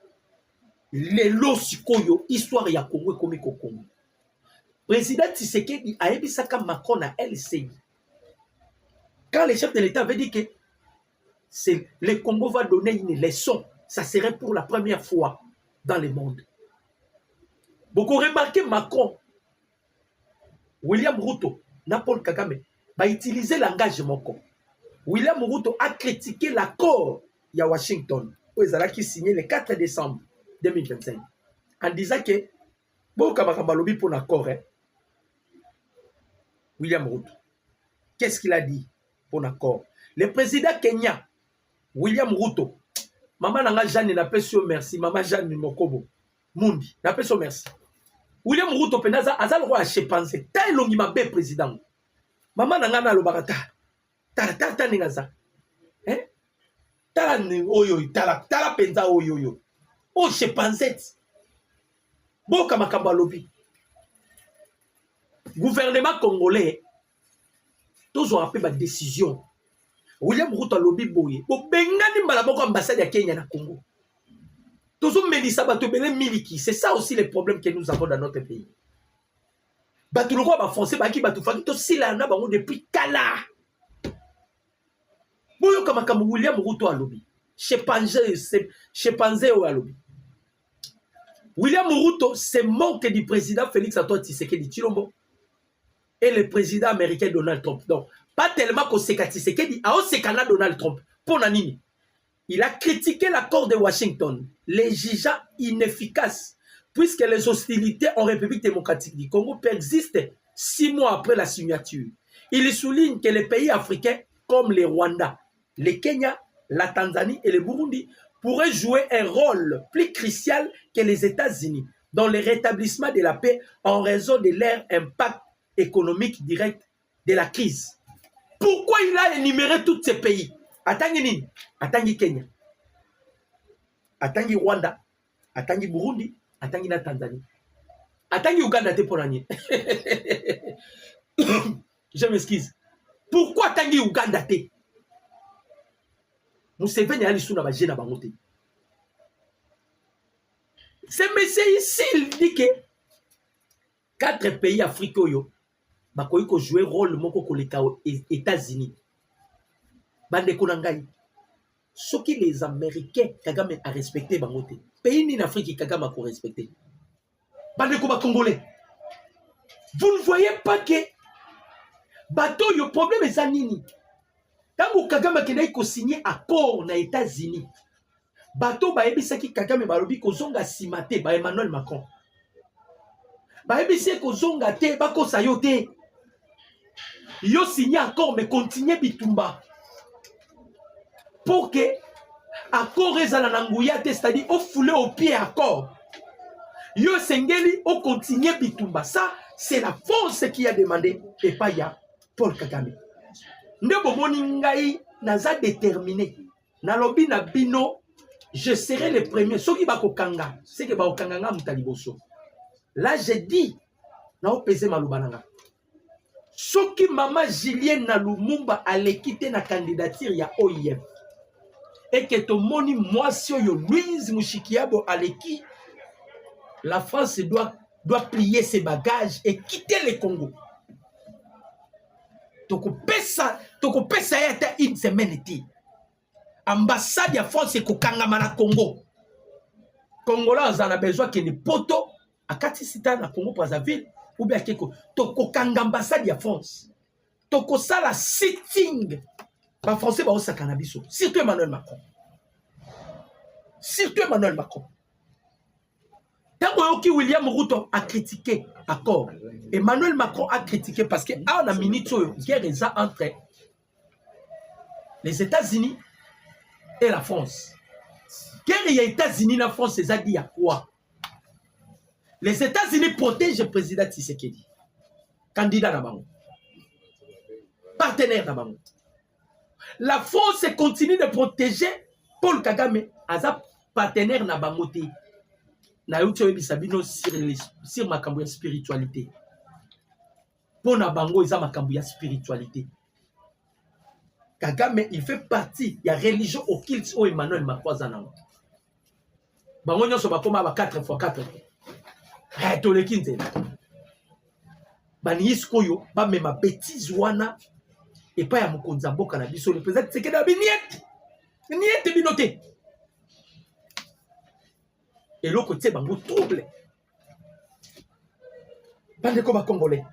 Les Losikoyo, histoire ya Congo comme Congo. Président Tshisekedi a émis ça comme Macron à LCI. Quand le chef de l'État avait dit que le Congo va donner une leçon, ça serait pour la première fois dans le monde. Beaucoup remarqué Macron, William Ruto, Paul Kagame, va utiliser l'engagement. William Ruto a critiqué l'accord de Washington, où ils ont signé le 4 décembre 2025, en disant que Bokamakambalobi pour l'accord. William Ruto, qu'est-ce qu'il a dit pour l'accord? Le président Kenya, William Ruto, maman nanga Jeanne n'a sur merci, maman Jeanne Mokobo, Mundi, n'a sur merci. William Ruto penaza azal roi a chepensé, ta elongi mabe président. Maman nanga na lobarata. Ta ningaza. Hein? Tala ni oyo, tala penza oyo. Oh chepensé. Boka makamba lobi. Gouvernement congolais, tous ont appelé ma décision. William Ruto lobi boye. Bo bengani malaboko ambassade ya Kenya na Congo. Tous ont médicé bato belé miliki. C'est ça aussi les problèmes que nous avons dans notre pays. Bato le roi ba français ba ki bato faki to sila na bango depuis kala. Boyo kama William Ruto alobi. Chepanze o alobi. William Ruto se moque du président Félix Antoine Tshisekedi Tshilombo et le président américain Donald Trump. Donc, pas tellement qu'on sait Tshisekedi, a aussi Donald Trump. Pour Nanini. Il a critiqué l'accord de Washington, les jugeant inefficaces, puisque les hostilités en République démocratique du Congo persistent 6 mois après la signature. Il souligne que les pays africains comme le Rwanda, le Kenya, la Tanzanie et le Burundi pourraient jouer un rôle plus crucial que les États-Unis dans le rétablissement de la paix en raison de leur impact économique direct de la crise. Pourquoi il a énuméré tous ces pays? Atangi nini? Atangi Kenya, atangi Rwanda, atangi Burundi, atangi na Tanzanie, atangi Uganda te pour l'année. Je m'excuse. Pourquoi atangi Uganda te? Museveni ali suna ba jena bangote. Ce monsieur ici, il dit que 4 pays africains bakoyi ko jouer rôle moko koleka aux États-Unis. Bande konangai. Ce qui les Américains Kagame a respecté bangote. Pays en Afrique Kagame a respecté. Bande ko ba Congolais. Vous ne voyez pas que bateau yo problème est nini. Tango Kagame kenai ko signer accord na États-Unis. Bateau ba ebisaki Kagame balobi ko zonga simate ba Emmanuel Macron. Ba ebisi ko zonga te ba ko sayote. Yo signé accord mais continuer bitumba. Pour que accord ezala nanguya te, c'est-à-dire au foulé au pied accord. Yo sengeli au continuer bitumba. Ça c'est la force qui a demandé et pas ya Paul Kagame. Ne bomoni ngai naza déterminé. Na lobi na bino je serai le premier. Ce qui va kokanga, c'est que ba okanga nga mutaliboso. Là j'ai dit na opese malubananga. Ce qui maman Julien na Lumumba allait quitter la candidature ya OIF. et que ton moni moi si yo Louise Mushikiabo Aleki, la France doit plier ses bagages et quitter le Congo. Toko pesa yata une semaine eti. Ambassade de France ko kangama na Congo. Congolais en a besoin que les poteaux à Katisita na Congo Brazzaville ou bien quelque toko kanga ambassade de France. Toko sala sitting. Ba français ba osa cannabis. Surtout Emmanuel Macron. Tant que William Ruto a critiqué accord, Emmanuel Macron a critiqué parce que on a minute guerre entre les États-Unis et la France. Guerre les États-Unis et la France, c'est à dire quoi? Les États-Unis protègent le président Tshisekedi, candidat Nabango, partenaire Nabango. La France continue de protéger Paul Kagame, as partenaire Nabango. Na bisabino sur makambo ya spiritualité. Pour Nabango, ils ont makambo ya spiritualité. Kagame, il fait partie de la religion occulte au Emmanuel Macron Zanang. Bango nyoso bakoma ba 4x4. Eh to le kinze. Bani iskoyo ba mema bêtise wana et pas ya mukonza mboka na biso le président c'est que na niet binoté. Et l'autre côté bango trouble. Bande ko ba congolais.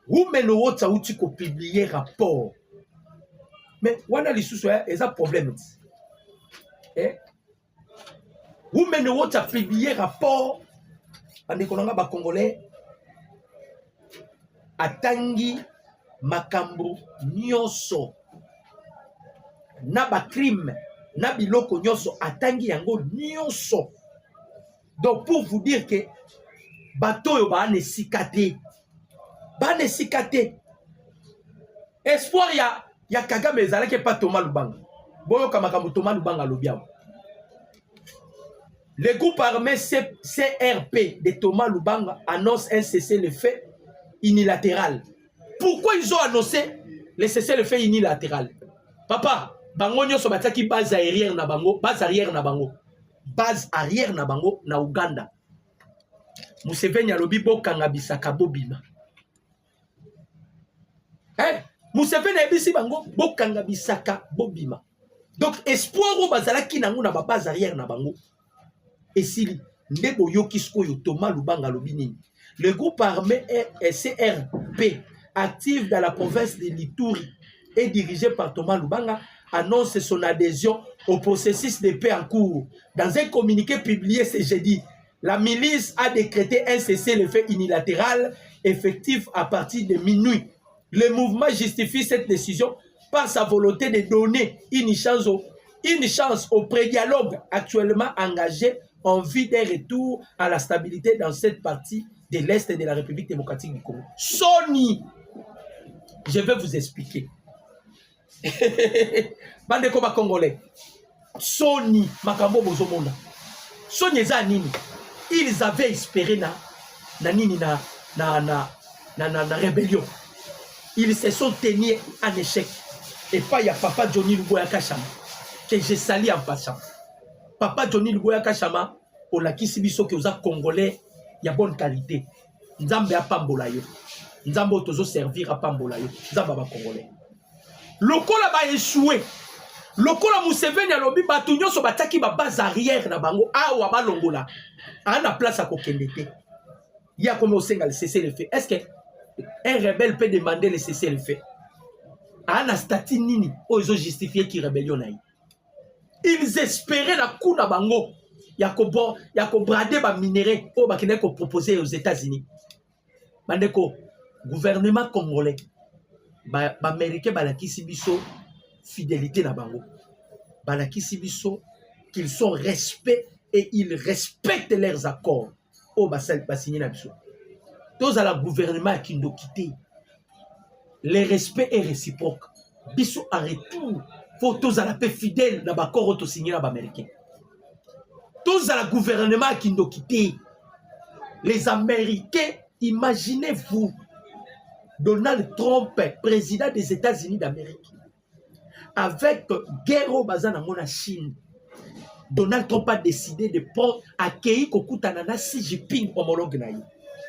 Ou meno wota uti ko publier rapport. Mais wana lisusu ils ont problème. Eh? Ou meno wota publier rapport. Bande ko nga ba congolais. Atangi makambo nyonso na ba crime na biloko nyonso atangi yango nyonso. Donc pour vous dire que bato yo ba ne sikate espoir ya Kagame ezalaki pas Thomas Lubanga boyo kamakambo Thomas Lubanga lobiao. Le groupe armé CRP de Thomas Lubanga annonce un cessez-le-feu unilatéral. Pourquoi ils ont annoncé le cessez-le-feu unilatéral? Papa, bango nyonso bataki base arrière na bango, base arrière na bango na Uganda. Museveni alobi bokanga bisaka bobima. Museveni ebisi bango bokanga bisaka bobima. Donc espoir o bazalaki nango na ba base arrière na bango. Esili ndebo yoki skoyo Thomas Lubanga lobi nini. Le groupe armé CRP, actif dans la province de l'Ituri et dirigé par Thomas Lubanga, annonce son adhésion au processus de paix en cours. Dans un communiqué publié ce jeudi, la milice a décrété un cessez-le-feu unilatéral effectif à partir de minuit. Le mouvement justifie cette décision par sa volonté de donner une chance au pré-dialogue actuellement engagé en vue d'un retour à la stabilité dans cette partie de l'Est de la République démocratique du Congo. Sony, je vais vous expliquer. Bande koba congolais. Sony, makambo bozomona. Sony eza nini? Ils avaient espéré na rébellion. Ils se sont tenus en échec. Et pas y a Papa Johnny Lugoya Kachama que j'ai sali en passant. Papa Johnny Lugoya Kachama, on l'a kisi biso que vous êtes congolais, il y a bonne qualité. Nzambe a pambola yo. Nzambe tozo servir a pambola yo. Nzambe ba congolais. Lokola ba échoué. Lokola Museveni alobi batu nyonso bataki ba base arrière na bango awa ba longola. Ana place à kokendete. Il y a comme au Sénégal cesser le fait. Est-ce que un rebelle peut demander le cesser le fait? Ana statut nini o ils ont justifié qui rébellion na. Ils espéraient la coup na bango. Ya ko brader ba minerai o ba kene ko proposer aux États-Unis. Bandeko gouvernement congolais ba américain balakisi biso fidélité na bango. Balakisi biso qu'ils sont respect et ils respectent leurs accords. O ba signé na biso. Tous à la gouvernement qui nous quitté. Le respect est réciproque. Biso en retour, faut tous à la paix fidèle dans l'accord auto signé na américain. Tous à la gouvernement qui nous quitté. Les Américains, imaginez-vous, Donald Trump, président des États-Unis d'Amérique, avec guerre au bazar dans la Chine. Donald Trump a décidé de prendre accueillir Kokutanana Xi Jinping homologue.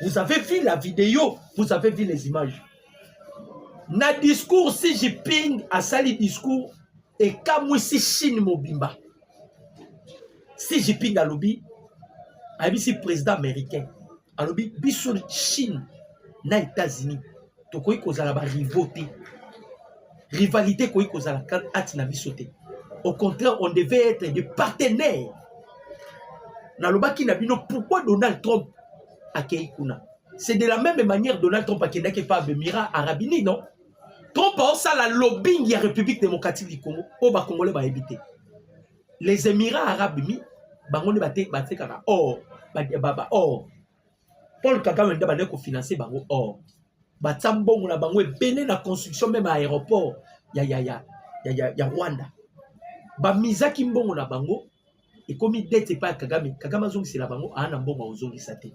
Vous avez vu la vidéo, vous avez vu les images. Na discours Xi Jinping a sali discours et kamwisi Chine mobimba. Xi Jinping a lobby, a ici président américain. A lobby biso Chine na États-Unis. To koyi kozala ba rivalité koyi kozala kan ati na bisote. Au contraire, on devait être des partenaires. Na lobaki na bino pourquoi Donald Trump a Keikuna? C'est de la même manière Donald Trump a Kenake pas Émirats Arabes Unis, non? Trump a aussi la lobbying de la République démocratique du Congo. Au bas Congolais va éviter. Les Émirats Arabes Unis, bango ne bate kaka or, or. Paul Kagame nda bande ko financer bango or. Batsambongo na bango ebele na construction même à aéroport ya Rwanda. Ba mizaki mbongo na bango et comme dette pas Kagame zongi c'est la bango ana mbongo ozongi sate.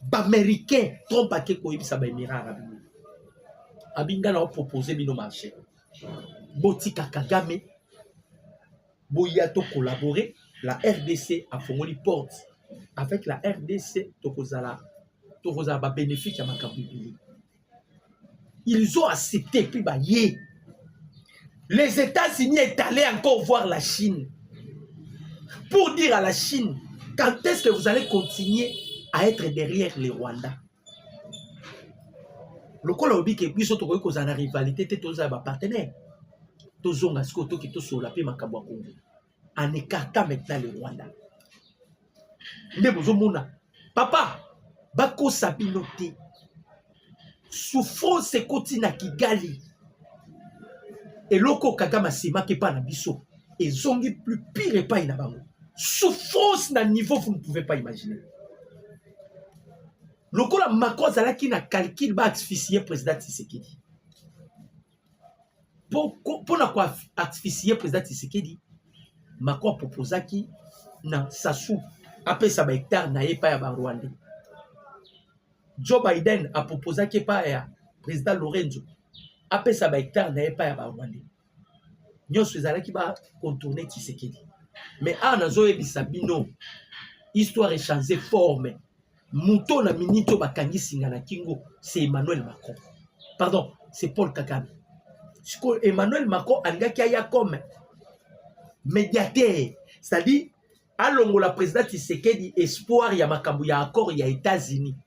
Ba américain Trump a ko yebisa ba Émirats Arabes Unis. Abinga na proposé bino marché. Botika Kagame boyato collaborer, la RDC a formé porte avec la RDC tokozala ba bénéfice à Makabili. Ils ont accepté puis ba yé. Les États-Unis est allé encore voir la Chine pour dire à la Chine quand est-ce que vous allez continuer à être derrière les Rwandais. Le col obi que biso to ko za na rivalité te to za ba partenaire to zonga sko to ki to so la pe makambo ya Congo en écartant maintenant le Rwanda. Nde bozo mona papa bako sabino te souffrance koti na Kigali et loko Kagame sima ke pa na biso et zongi plus pire pas ina bango souffrance na niveau vous ne pouvez pas imaginer. Lokola Macron zalaki na calcul ba asphyxier président Tshisekedi. Pour na quoi asphyxier président Tshisekedi, Macron proposaki na Sassou après sa ba hectare na yepa ya ba Rwanda. Joe Biden a proposaki pa ya président Lorenzo après sa ba hectare na yepa ya ba Rwanda. Nyonso zalaki ba contourner Tshisekedi. Mais ana zo ebisa bino histoire échanger forme. Mouton na minito bakangisi na kingo, c'est Emmanuel Macron. Pardon, c'est Paul Kagame. Emmanuel Macron angaki aya comme médiateur, c'est-à-dire alongo la président Tshisekedi espoir ya makambu ya accord ya États-Unis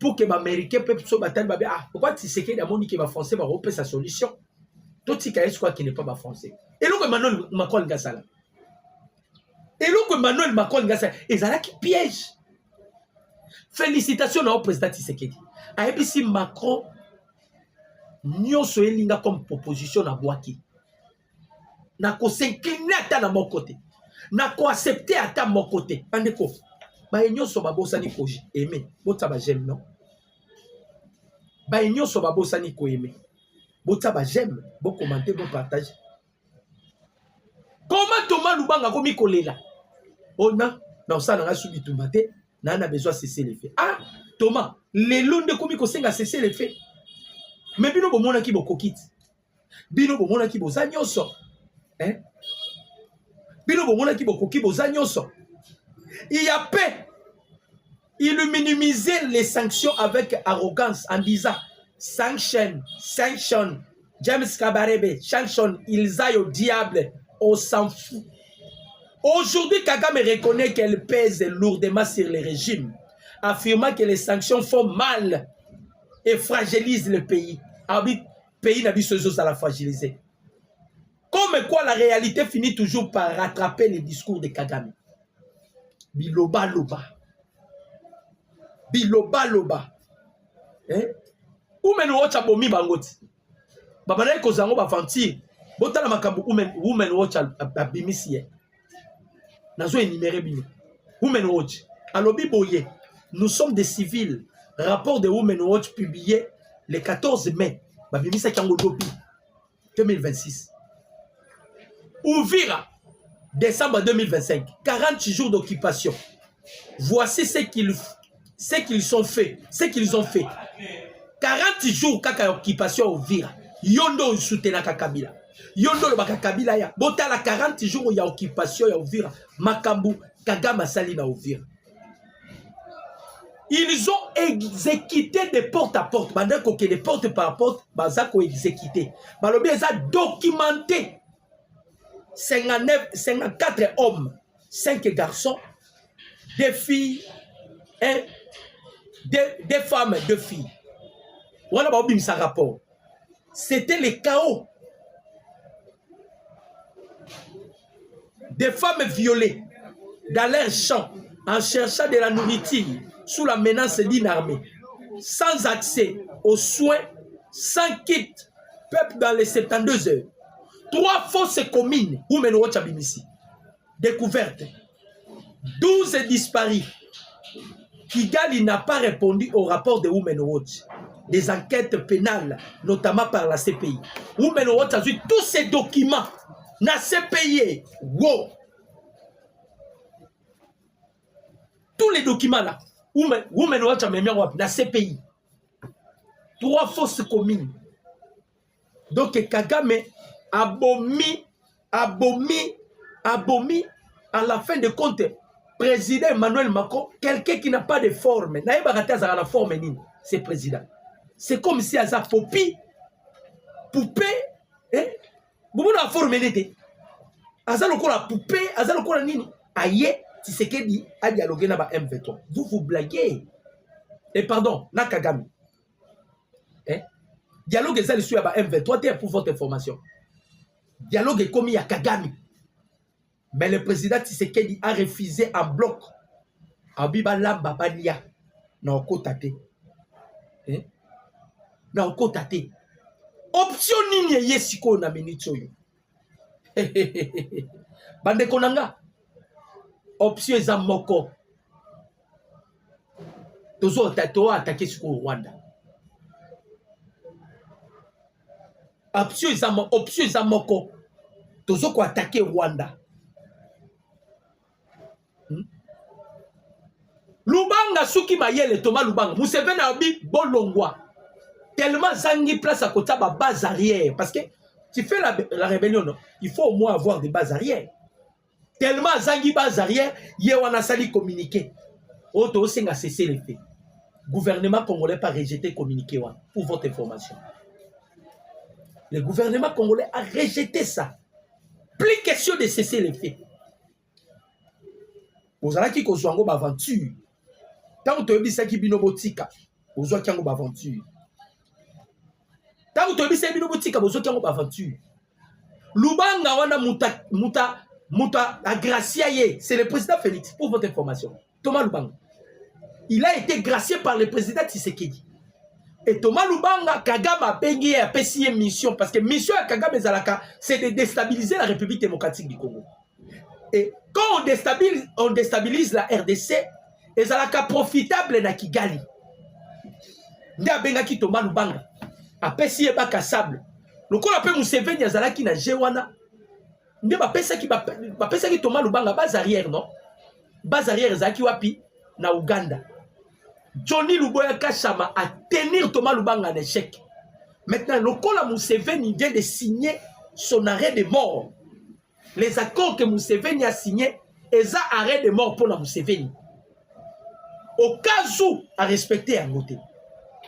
pour que les Américains peuvent se battre pourquoi Tshisekedi a moni que va français va repérer sa solution. Tout tika est quoi qui n'est pas français. Et donc Emmanuel Macron ngasala. Et donc Emmanuel Macron ngasala ezalaki piège. Félicitations au président Tshisekedi. A ebisi Macron nyonso elinga comme proposition na boaki. Na ko s'incliner ata na mon côté. Na ko accepter ata mon côté. Andeko. Ba nyonso ba bosani ko aimer. Bota ba j'aime non. Ba nyonso ba bosani ko aimer. Bota ba j'aime, bo commenter, bo partager. Comment Thomas Lubanga komi kolela? Ona na osala nga subi tumbate. On a besoin de cesser les faits. Ah, Thomas, les longs de comiques à cesser les faits. Mais bino bomona ki bokokit. Bino bomona ki bozanyoso. Hein? Bino bomona ki bokoki bozanyoso. Il y a paix. Il minimisait les sanctions avec arrogance en disant sanction, James Kabarebe, sanction, ils aillent au diable, on s'en fout. Aujourd'hui, Kagame reconnaît qu'elle pèse lourdement sur le régime, affirmant que les sanctions font mal et fragilisent le pays. Le pays n'a pas besoin de la fragiliser. Comme quoi la réalité finit toujours par rattraper les discours de Kagame. Biloba loba. Biloba loba. Ou menu watch abomi bangoti. Babana ko zango ba fanti. Botala makambu women watch abimisiye. Nazo énuméré bino. Women Watch. Alobi boye. Nous sommes des civils. Rapport de Women Watch publié le 14 mai. Babimisa Kango Dopi. 2026. Ouvira. Décembre 2025. 40 jours d'occupation. Voici ce qu'ils ont fait. Ce qu'ils ont fait. 40 jours kaka occupation Ouvira. Yondo soutenaka Kabila. Yondo baka Kabila ya. Bota la 40 jours ya occupation ya Uvira. Makambu Kagame Sali na Uvira. Ils ont exécuté de porte à porte. Pendant que les porte par porte, bazako exécuté. Balobi ça documenté. 54 hommes, 5 garçons, 2 filles, 2 femmes, 2 filles. Voilà un rapport. C'était le chaos. Des femmes violées dans leurs champs en cherchant de la nourriture sous la menace d'une armée, sans accès aux soins, sans kit, peuple dans les 72 heures. 3 fausses communes, découvertes, 12 disparus. Kigali n'a pas répondu au rapport de Women Watch, des enquêtes pénales, notamment par la CPI. Women Watch a vu tous ces documents, na CPI, wow. Tous les documents là, Women Watch a mis na CPI. 3 fausses communes. Donc Kagame abomi, à la fin de compte, président Emmanuel Macron, quelqu'un qui n'a pas de forme, la forme, c'est président. C'est comme si à sa poupée, vous avez la forme, la poupée, la nini, aïe, si c'est qu'il dit, à dialoguer dans M23. Vous blaguez. Et pardon, na Kagame. Dialogue est sur M23, pour votre information. Dialogue est commis à Kagame. Mais le président Tshisekedi a refusé en bloc. Abiba Lamba Balia. Na okotate. Na okotate. Option nini yesiko na minitsoyo. Bande konanga. Option eza moko. Tozo attaquer sur Rwanda. Option eza moko. Tozo ko attaquer Rwanda. Lubanga suki mayele Thomas Lubanga. Museveni abi bolongwa. Tellement zangi place à côté de la base arrière. Parce que tu fais la rébellion, non? Il faut au moins avoir des bases arrière. Tellement zangi base arrière, yewana sali communiquer. Auto aussi a cessé les faits. Gouvernement congolais pas rejeté communiqué pour votre information. Le gouvernement congolais a rejeté ça. Plus question de cesser les faits. Vous allez qui kozwango aventure. Tant que tu as dit ça qui bino botika, vous avez une aventure. Tant que tu as dit ça bino botika, vous avez une aventure. Lubanga wana muta agracia ye, c'est le président Félix pour votre information. Thomas Lubanga. Il a été gracié par le président Tshisekedi. Et Thomas Lubanga, Kagame a payé à PCA mission parce que mission à Kagame Zalaka, c'est de déstabiliser la République démocratique du Congo. Et quand on déstabilise la RDC, et Zalaka profitable na Kigali. Nda benga ki Thomas Lubanga. Apesi eba kasable. Loko la pe Museveni Zalaki na Jewana. Nde ba pesa ki Thomas Lubanga base arrière non? Base arrière Zaki wapi na Uganda. Johnny Luboya Kachama a tenir Thomas Lubanga en échec. Maintenant loko la Museveni vient de signer son arrêt de mort. Les accords que Museveni a signés, et ça arrêt de mort pour la Museveni. Au cas où, à respecter un côté,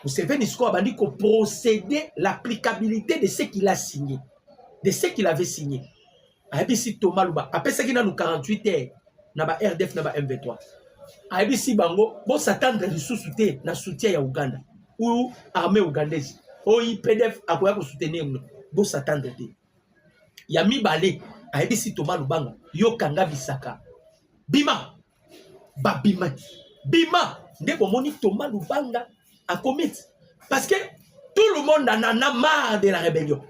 Museveni a dit qu'on procédait l'application de ce qu'il a signé, de ce qu'il avait signé. Aïbisi Thomas Luba, après ça qu'il a nous 48 heures, na ba RDF na ba M23. Aïbisi Bango, bon s'attendre à soutien na soutien ya Uganda ou armée ougandaise. Ou IPDF a quoi soutenir nous, bon s'attendre. Yami Balé. Aïbisi Thomas Lubanga, yo kanga bisaka. Bima, babima, bima, ndeko moni Thomas Lubanga a commit. Parce que tout le monde en a marre de la rébellion.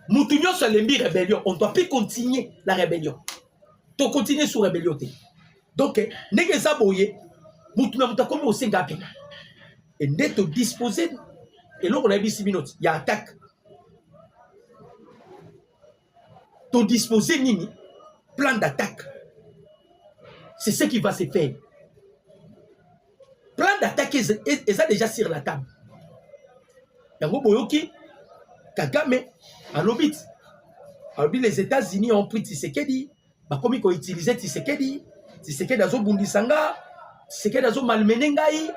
Moutounio sur l'embi rébellion, on ne doit plus continuer la rébellion. Tu continues sur la rébellion. Donc, n'est-ce pas boye, Moutounio mouta comme au Singapi. Et n'est-ce pas disposé, et là on a vu 6 minutes, il y a attaque. Tu disposer nini, plan d'attaque. C'est ce qui va se faire. Plan d'attaque est déjà sur la table. Yango boyoki, Kagame, à l'obit, Alors, les États-Unis ont pris Tshisekedi, comme ils ont utilisé Tshisekedi, Tshisekedi a Bundisanga, Tshisekedi a Malmenengai,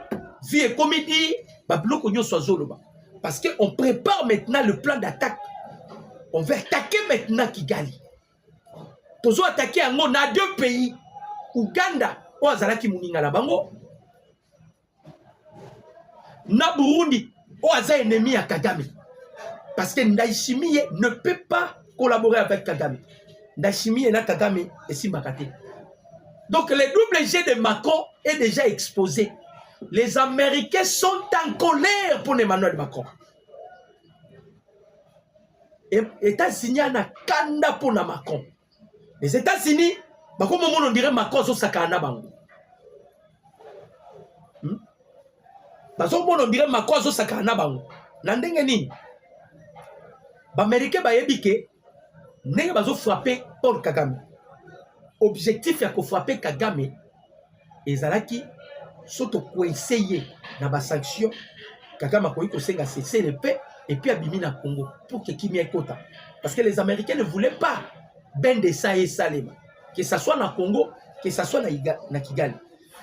vie et comédie, parce qu'on prépare maintenant le plan d'attaque. On va attaquer maintenant Kigali. Tozo attaquer en on a 2 pays. Ouganda, Oazalaki Mouninga la Bango. Na Burundi, Oaza ennemi à Kagame. Parce que Ndayishimiye ne peut pas collaborer avec Kagame. Ndayishimiye et Kagame et Simbakate. Donc le double G de Macron est déjà exposé. Les Américains sont en colère pour Emmanuel Macron. Les États-Unis ont kanda pour Macron. Les États-Unis, comme on dirait Macron, sont sakana bango. On dirait Macron, sont sakana bango. Nandengeni. Les Américains bayebike, nenge bazo frapper Paul Kagame. Objectif est de frapper Kagame. Et Zalaki sont essayé dans la sanction. Kagame a cessé le paix et puis abimi na Congo pour que Kimi ait quota. Parce que les Américains ne voulaient pas ben de ça et Salema. Que ce soit dans Congo, que ce soit dans Kigali.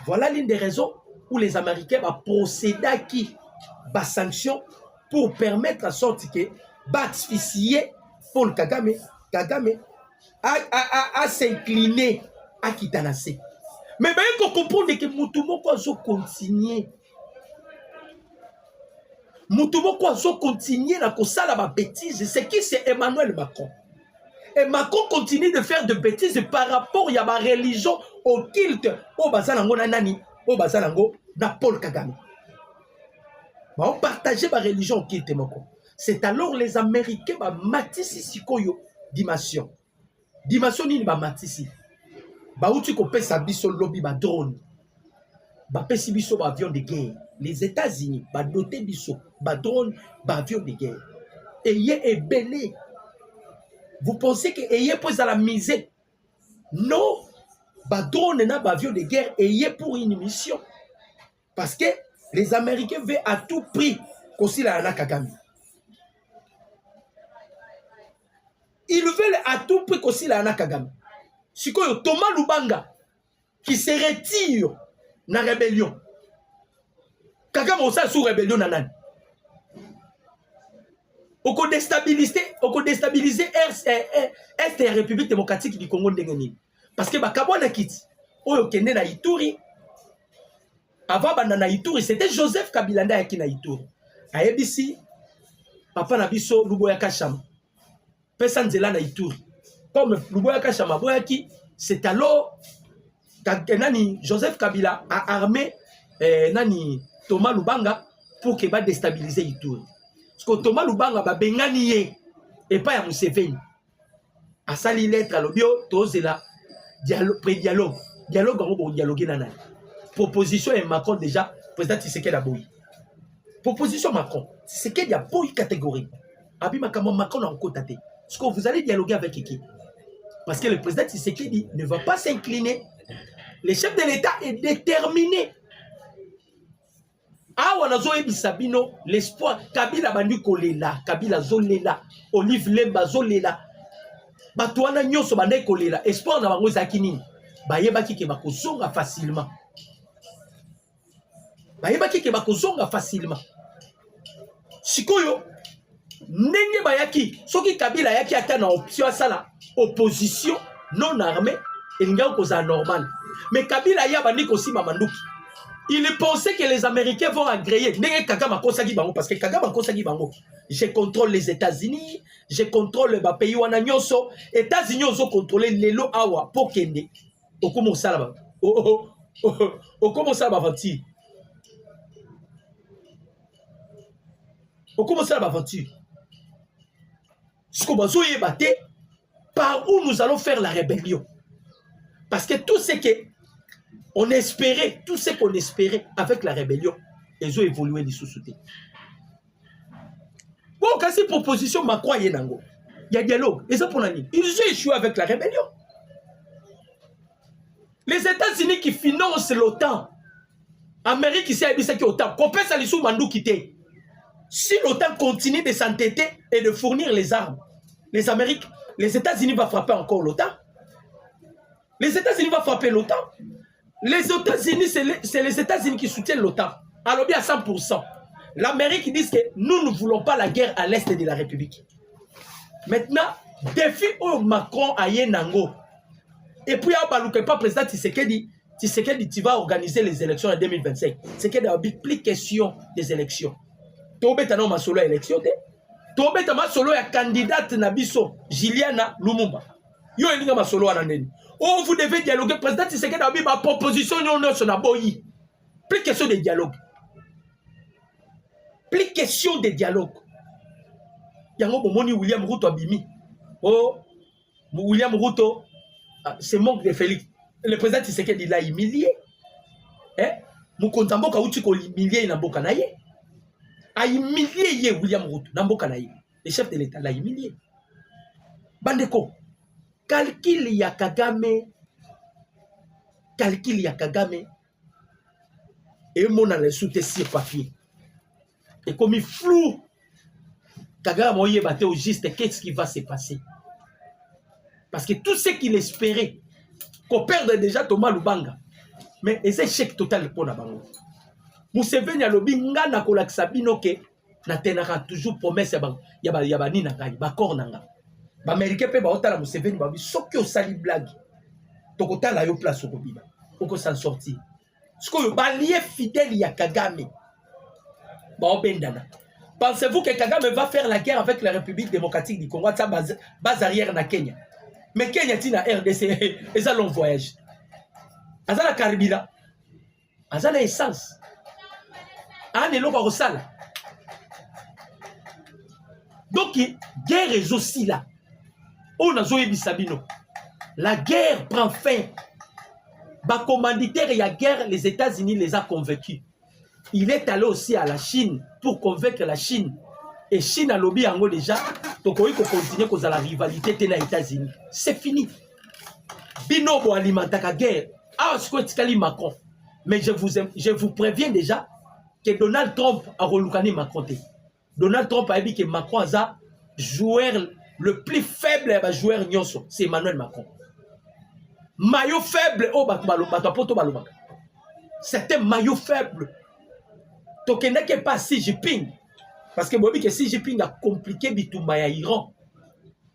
Voilà l'une des raisons où les Américains vont procéder à qui la sanction pour permettre à sorte que asphyxier Paul Kagame à s'incliner à Kitanase. Mais il faut comprendre que Moutoumoko a continué. Moutoumoko a continué à faire des bêtises. C'est qui? C'est Emmanuel Macron. Et Macron continue de faire de bêtises par rapport à la religion occulte au Bazalango Nani, au Bazalango na Paul Kagame. On partageait la religion occulte. C'est alors les Américains qui matissent Sikoyo dimension. Dimension ni ba matisi. Ba uti ko pesa biso lobby ba drone. Ba pesi biso ba avion de guerre. Les États-Unis ba doté biso ba drone ba avion de guerre. Et yé est belé. Vous pensez que ayez pose à la misère? Non. Ba drone na ba avion de guerre ayez pour une mission. Parce que les Américains veulent à tout prix qu'aussi la Kagame. Ils veulent à tout prix qu'aussi la Kagame. Si Thomas Lubanga qui se retire dans la rébellion. Kagame aussi sous rébellion nanan. On peut déstabiliser Est et la République démocratique du Congo ndengeni. Parce que Bakabwana kiti oyo kende na Ituri. Avant na Ituri, c'était Joseph Kabila qui na Ituri. A ABC papa na biso Luboya Kashama. Personne nzela na Ituri. Comme Luboya Kashama boyaki, c'est alors nani Joseph Kabila a armé nani Thomas Lubanga pour qu'il va déstabiliser Ituri. Parce que Thomas Lubanga va bengani et pas à Museveni. A sali lettre à l'obio tozela dialogue on dialoguer nana. Proposition et Macron déjà président Tshisekedi a boyi. Proposition Macron, Tshisekedi a boyi catégorie. Abi Macron en côté. Est-ce que vous allez dialoguer avec qui? Parce que le président Tshisekedi ne va pas s'incliner. Le chef de l'État est déterminé. Ah, on a zoé bisabino, l'espoir. Kabila bandu kolela, Kabila zolela, Olive Lemba zolela. Batouana nyoso bandai kolela, espoir na bango zakini. Bayebaki ke bakozonga facilement. Bayebaki ke bakozonga facilement. Sikoyo, ndenge bayaki, soki Kabila yaki ata na option sala, opposition non armée, et n'y'a pas normal. Mais Kabila ya bandi kosi mamanduki. Il pensait que les Américains vont agréer. Parce que Kagame Kosagi Bango. Je contrôle les États-Unis, je contrôle le pays où on a nyoso. États-Unis ont contrôlé les lois awa pour Kende. Au comment ça là-bas? Au comment ça là-bas aventure? Au comment ça là-bas aventure? Ce qu'on va zoyer battre, par où nous allons faire la rébellion. Parce que tout ce que on espérait, tout ce qu'on espérait avec la rébellion, ils ont évolué du sous-souté. Bon, quand c'est proposition, Macron y est nango. Il y a dialogue. Ils ont échoué avec la rébellion. Les États-Unis qui financent l'OTAN, Amérique qui s'est habillée qui OTAN, qu'on peut s'aller sous Mandou quitter. Si l'OTAN continue de s'entêter et de fournir les armes, les Amériques les États-Unis vont frapper encore l'OTAN. Les États-Unis vont frapper l'OTAN. Les États-Unis, c'est les États-Unis qui soutiennent l'OTAN. Alors bien à 100%. L'Amérique dit que nous ne voulons pas la guerre à l'est de la République. Maintenant, défi au Macron à Yenango. Et puis, à Balouke, pas président Tshisekedi, tu vas organiser les élections en 2025. C'est qu'il y a plus question des élections. Tobetano ma solo élection. Tobetano ma solo ya candidate Nabiso, Juliana Lumumba. Yo elinga ma solo anandeni. Oh, vous devez dialoguer. Président Tshisekedi a mis ma proposition sur la boyi. Plus question de dialogue. Plus question de dialogue. Yango bomoni William Ruto abimi. Oh, William Ruto, c'est manque de Félix. Le président Tshisekedi l'a humilié. Hein? Moukontambo kauti ko humilié na mboka na ye. A humilié ye William Ruto na mboka na ye. Le chef de l'État l'a humilié. Bandeko, calcul ya Kagame. Calcul ya Kagame. Et mon allait sous sur papier. Et comme il flou, Kagame moye batté au juste, qu'est-ce qui va se passer? Parce que tout ce qu'il espérait, qu'on perde déjà Thomas Lubanga, mais c'est échec total pour la banque. Museveni a lobi ngana kolakisa bino ke na tenaka toujours promesse ya ba nina kai ba kornanga. Ba américain pe ba otala Museveni ba bi soki o sali blague. Tokotala yo place ko biba. Oko s'en sortir. Ce que le balier fidèle ya Kagame. Ba obendana. Pensez-vous que Kagame va faire la guerre avec la République démocratique du Congo, sa base arrière na Kenya? Mais Kenya tina RDC, ils ont long voyage. Ils ont la carburant. Ils ont l'essence. Ils ont le sale. Donc, guerre est aussi là. On a joué Bissabino. La guerre prend fin. Bah, commanditaire, il y a guerre, les États-Unis les a convaincus. Il est allé aussi à la Chine pour convaincre la Chine. Et Chine a lobby en haut déjà. Donc, il faut continuer à la rivalité des États-Unis. C'est fini. Binobo alimente la guerre. Ah, ce que Macron. Mais je vous préviens déjà que Donald Trump a reloucané Macron. Donald Trump a dit que Macron a joueur le plus faible joueur Nyonso. C'est Emmanuel Macron. Maillot faible. Oh, c'était maillot faible. Donc, il n'est pas Xi Jinping. Parce que Xi Jinping a compliqué Bitoumba à Iran.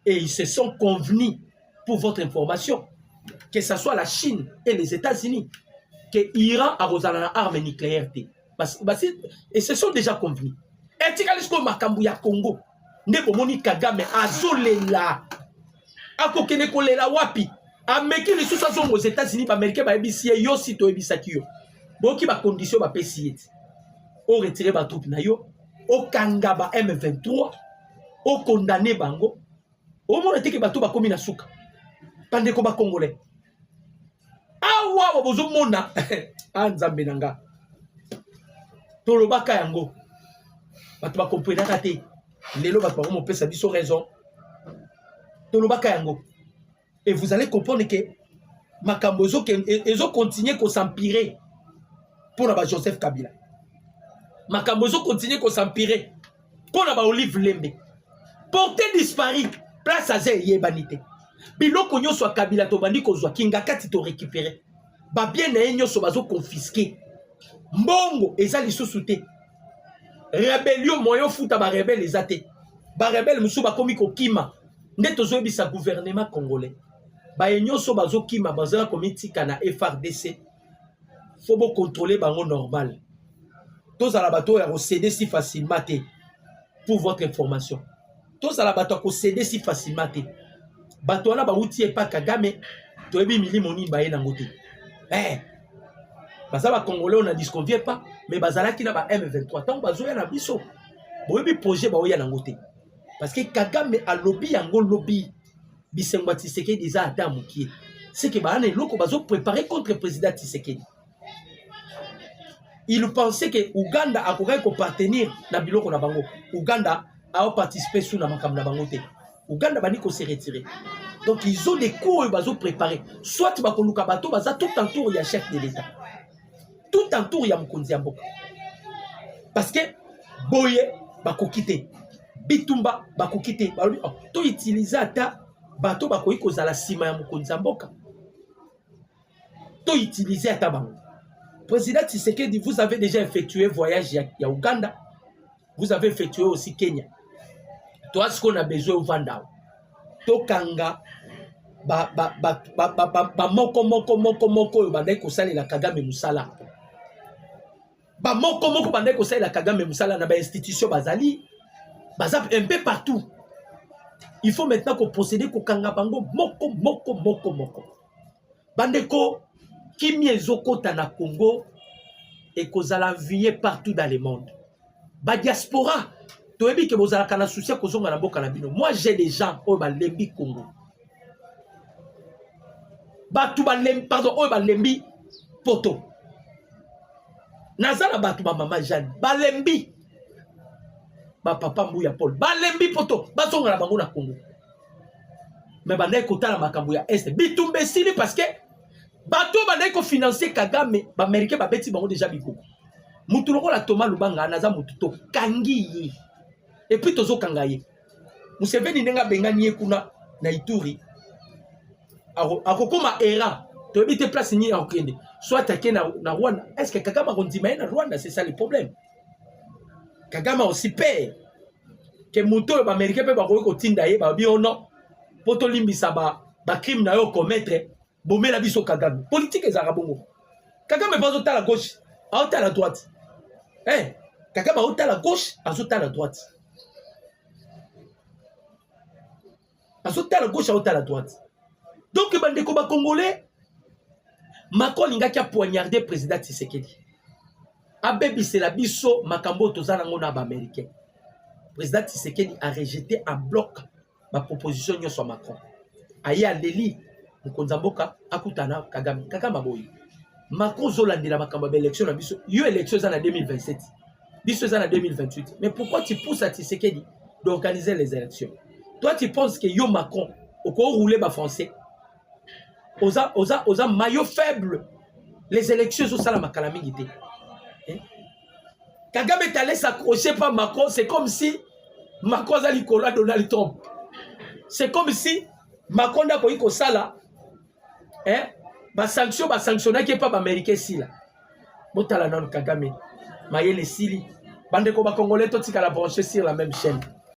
Et ils se sont convenus, pour votre information, que ce soit la Chine et les États-Unis, que l'Iran a reçu une arme nucléaire. Et se sont déjà convenus. Et tu as Makambu ya Congo. Ne bomoni Kagame azolela. Akokene kolela wapi. Ameki les sous aux États-Unis, les Américains, les Américains, yo sito ebisakio. Boki ba condition ba pesiet. O retirer ba troupe na yo, o kanga ba M23, o condamner bango. O mo rete ke bato ba komi na suka. Pande ko ba congolais. Awa ba bozo mona. Anzambe nanga. Tolobaka yango. Bato ba comprendre kate. Lelo bato ba mo pesa biso raison. Tolobaka yango. Et vous allez comprendre que Makambozo ils ont continué à s'empirer pour Joseph Kabila. Makambozo continue à s'empirer pour Olive Lembe. Porté disparu, place à Zé Yebanité. Biloko nyo soit Kabila tobandi ko zwa kinga kati to récupérer. Ba bien na nyo so bazo confisquer. Mbongo ezali sous-souté. Rébellion moyo futa ba rebelle ezate. Ba rebelle musu ba komi ko kima. Ndeto zo bisa gouvernement congolais. Ba nyoso bazo kima bazala komitika na FRDC. Faut bon contrôler bango normal. Tous à la bateau à céder si facilement pour votre information. Tous à la bateau à céder si facilement. Bateau na ba outi et pas Kagame. To ebi mili moni ba na ngote. Bazala congolais on a dit qu'on vient pas mais bazala ki na ba M23 tant bazo ya na biso. Bo ebi projet ba oya na ngote. Parce que Kagame a lobby yango lobby. Bisengwa Tshisekedi déjà ata mukie. C'est que ba na loko bazo préparer contre le président Tshisekedi. Il pensait que Ouganda a pourrait partenir na biloko na bango. Ouganda a participé sous na makam na bango te. Ouganda bani ko se retirer. Donc ils ont des cours ils bazo préparer. Soit ba koluka bato baza tout entour ya chef de l'État. Tout entour ya mukonzi ya mboka. Parce que Boye ba ko quitter. Bitumba ba ko quitter. Ba to utiliser ata bato bakoki kozala sima ya mokonzi ya mboka to utiliser ata bango. Président Tshisekedi, vous avez déjà effectué voyage à Ouganda, vous avez effectué aussi Kenya. Toi, ce qu'on a besoin au Vandao, Tokanga, moko bandai kosala la Kagame Musala. Moko bandai kosala la Kagame Musala na ba institution bazali, bazap un peu partout. Il faut maintenant qu'on procède ko kanga bango moko. Bandeko Kimi ezokota na Congo et kozala vier partout dans le monde. Ba diaspora, toyebi ke bozala kana souci kozonga na boka na bino. Moi j'ai des gens au balembi Congo. Batu balembi, pardon, au balembi poto. Nazala batu ba mama Jeanne, balembi. Ba papa Mbouya Paul, balembi poto, bazonga na bango na Congo. Mais bandai kota na makambo ya Est, bitumbe sili parce que bato bandai ko financer Kagame, ba américain ba beti bango déjà biko. Mutu loko la Thomas Lubanga naza mutu to kangi. Et puis tozo kangaye. Museveni nenga bengani ekuna na Ituri. Akokoma era, to ebite place ni akende. Soit attaqué na Rwanda. Est-ce que Kagame rondima na Rwanda, c'est ça le problème. Kagame aussi père que mutu ba américain pe ba ko tinda ye ba bi ono. Poto limbisa ba crime na yo commettre. Bomé la biso Kagame. Politique est arabongo. Kagame pas autant à la gauche, autant à la droite. Hein? Kagame autant à la gauche, autant à la droite. Autant à la gauche, autant à la droite. Donc, bandeko ba congolais, Macron linga qui a poignardé président Tshisekedi. Abebi c'est la biso makambo tozana ngona ba américain. Président Tshisekedi a rejeté en bloc ma proposition sur Macron. Aye à l'Eli. Mkonzamboka akutana Kagame boyi. Macron zolandela makambo élection na biso. Yo élection en 2027. Biso en 2028. Mais pourquoi tu pousses à Tshisekedi d'organiser les élections? Toi tu penses que yo Macron au ko rouler ba français. Oza maillot faible. Les élections au sala makalami gité. Kagame est allé s'accrocher par Macron, c'est comme si Macron a Nicolas Donald Trump. C'est comme si Macron n'a pas eu que ça là. Sanction qui est pas américain si là. Botala non Kagame. Maye les sili. Bande ko ba congolais to tika la brancher sur la même chaîne.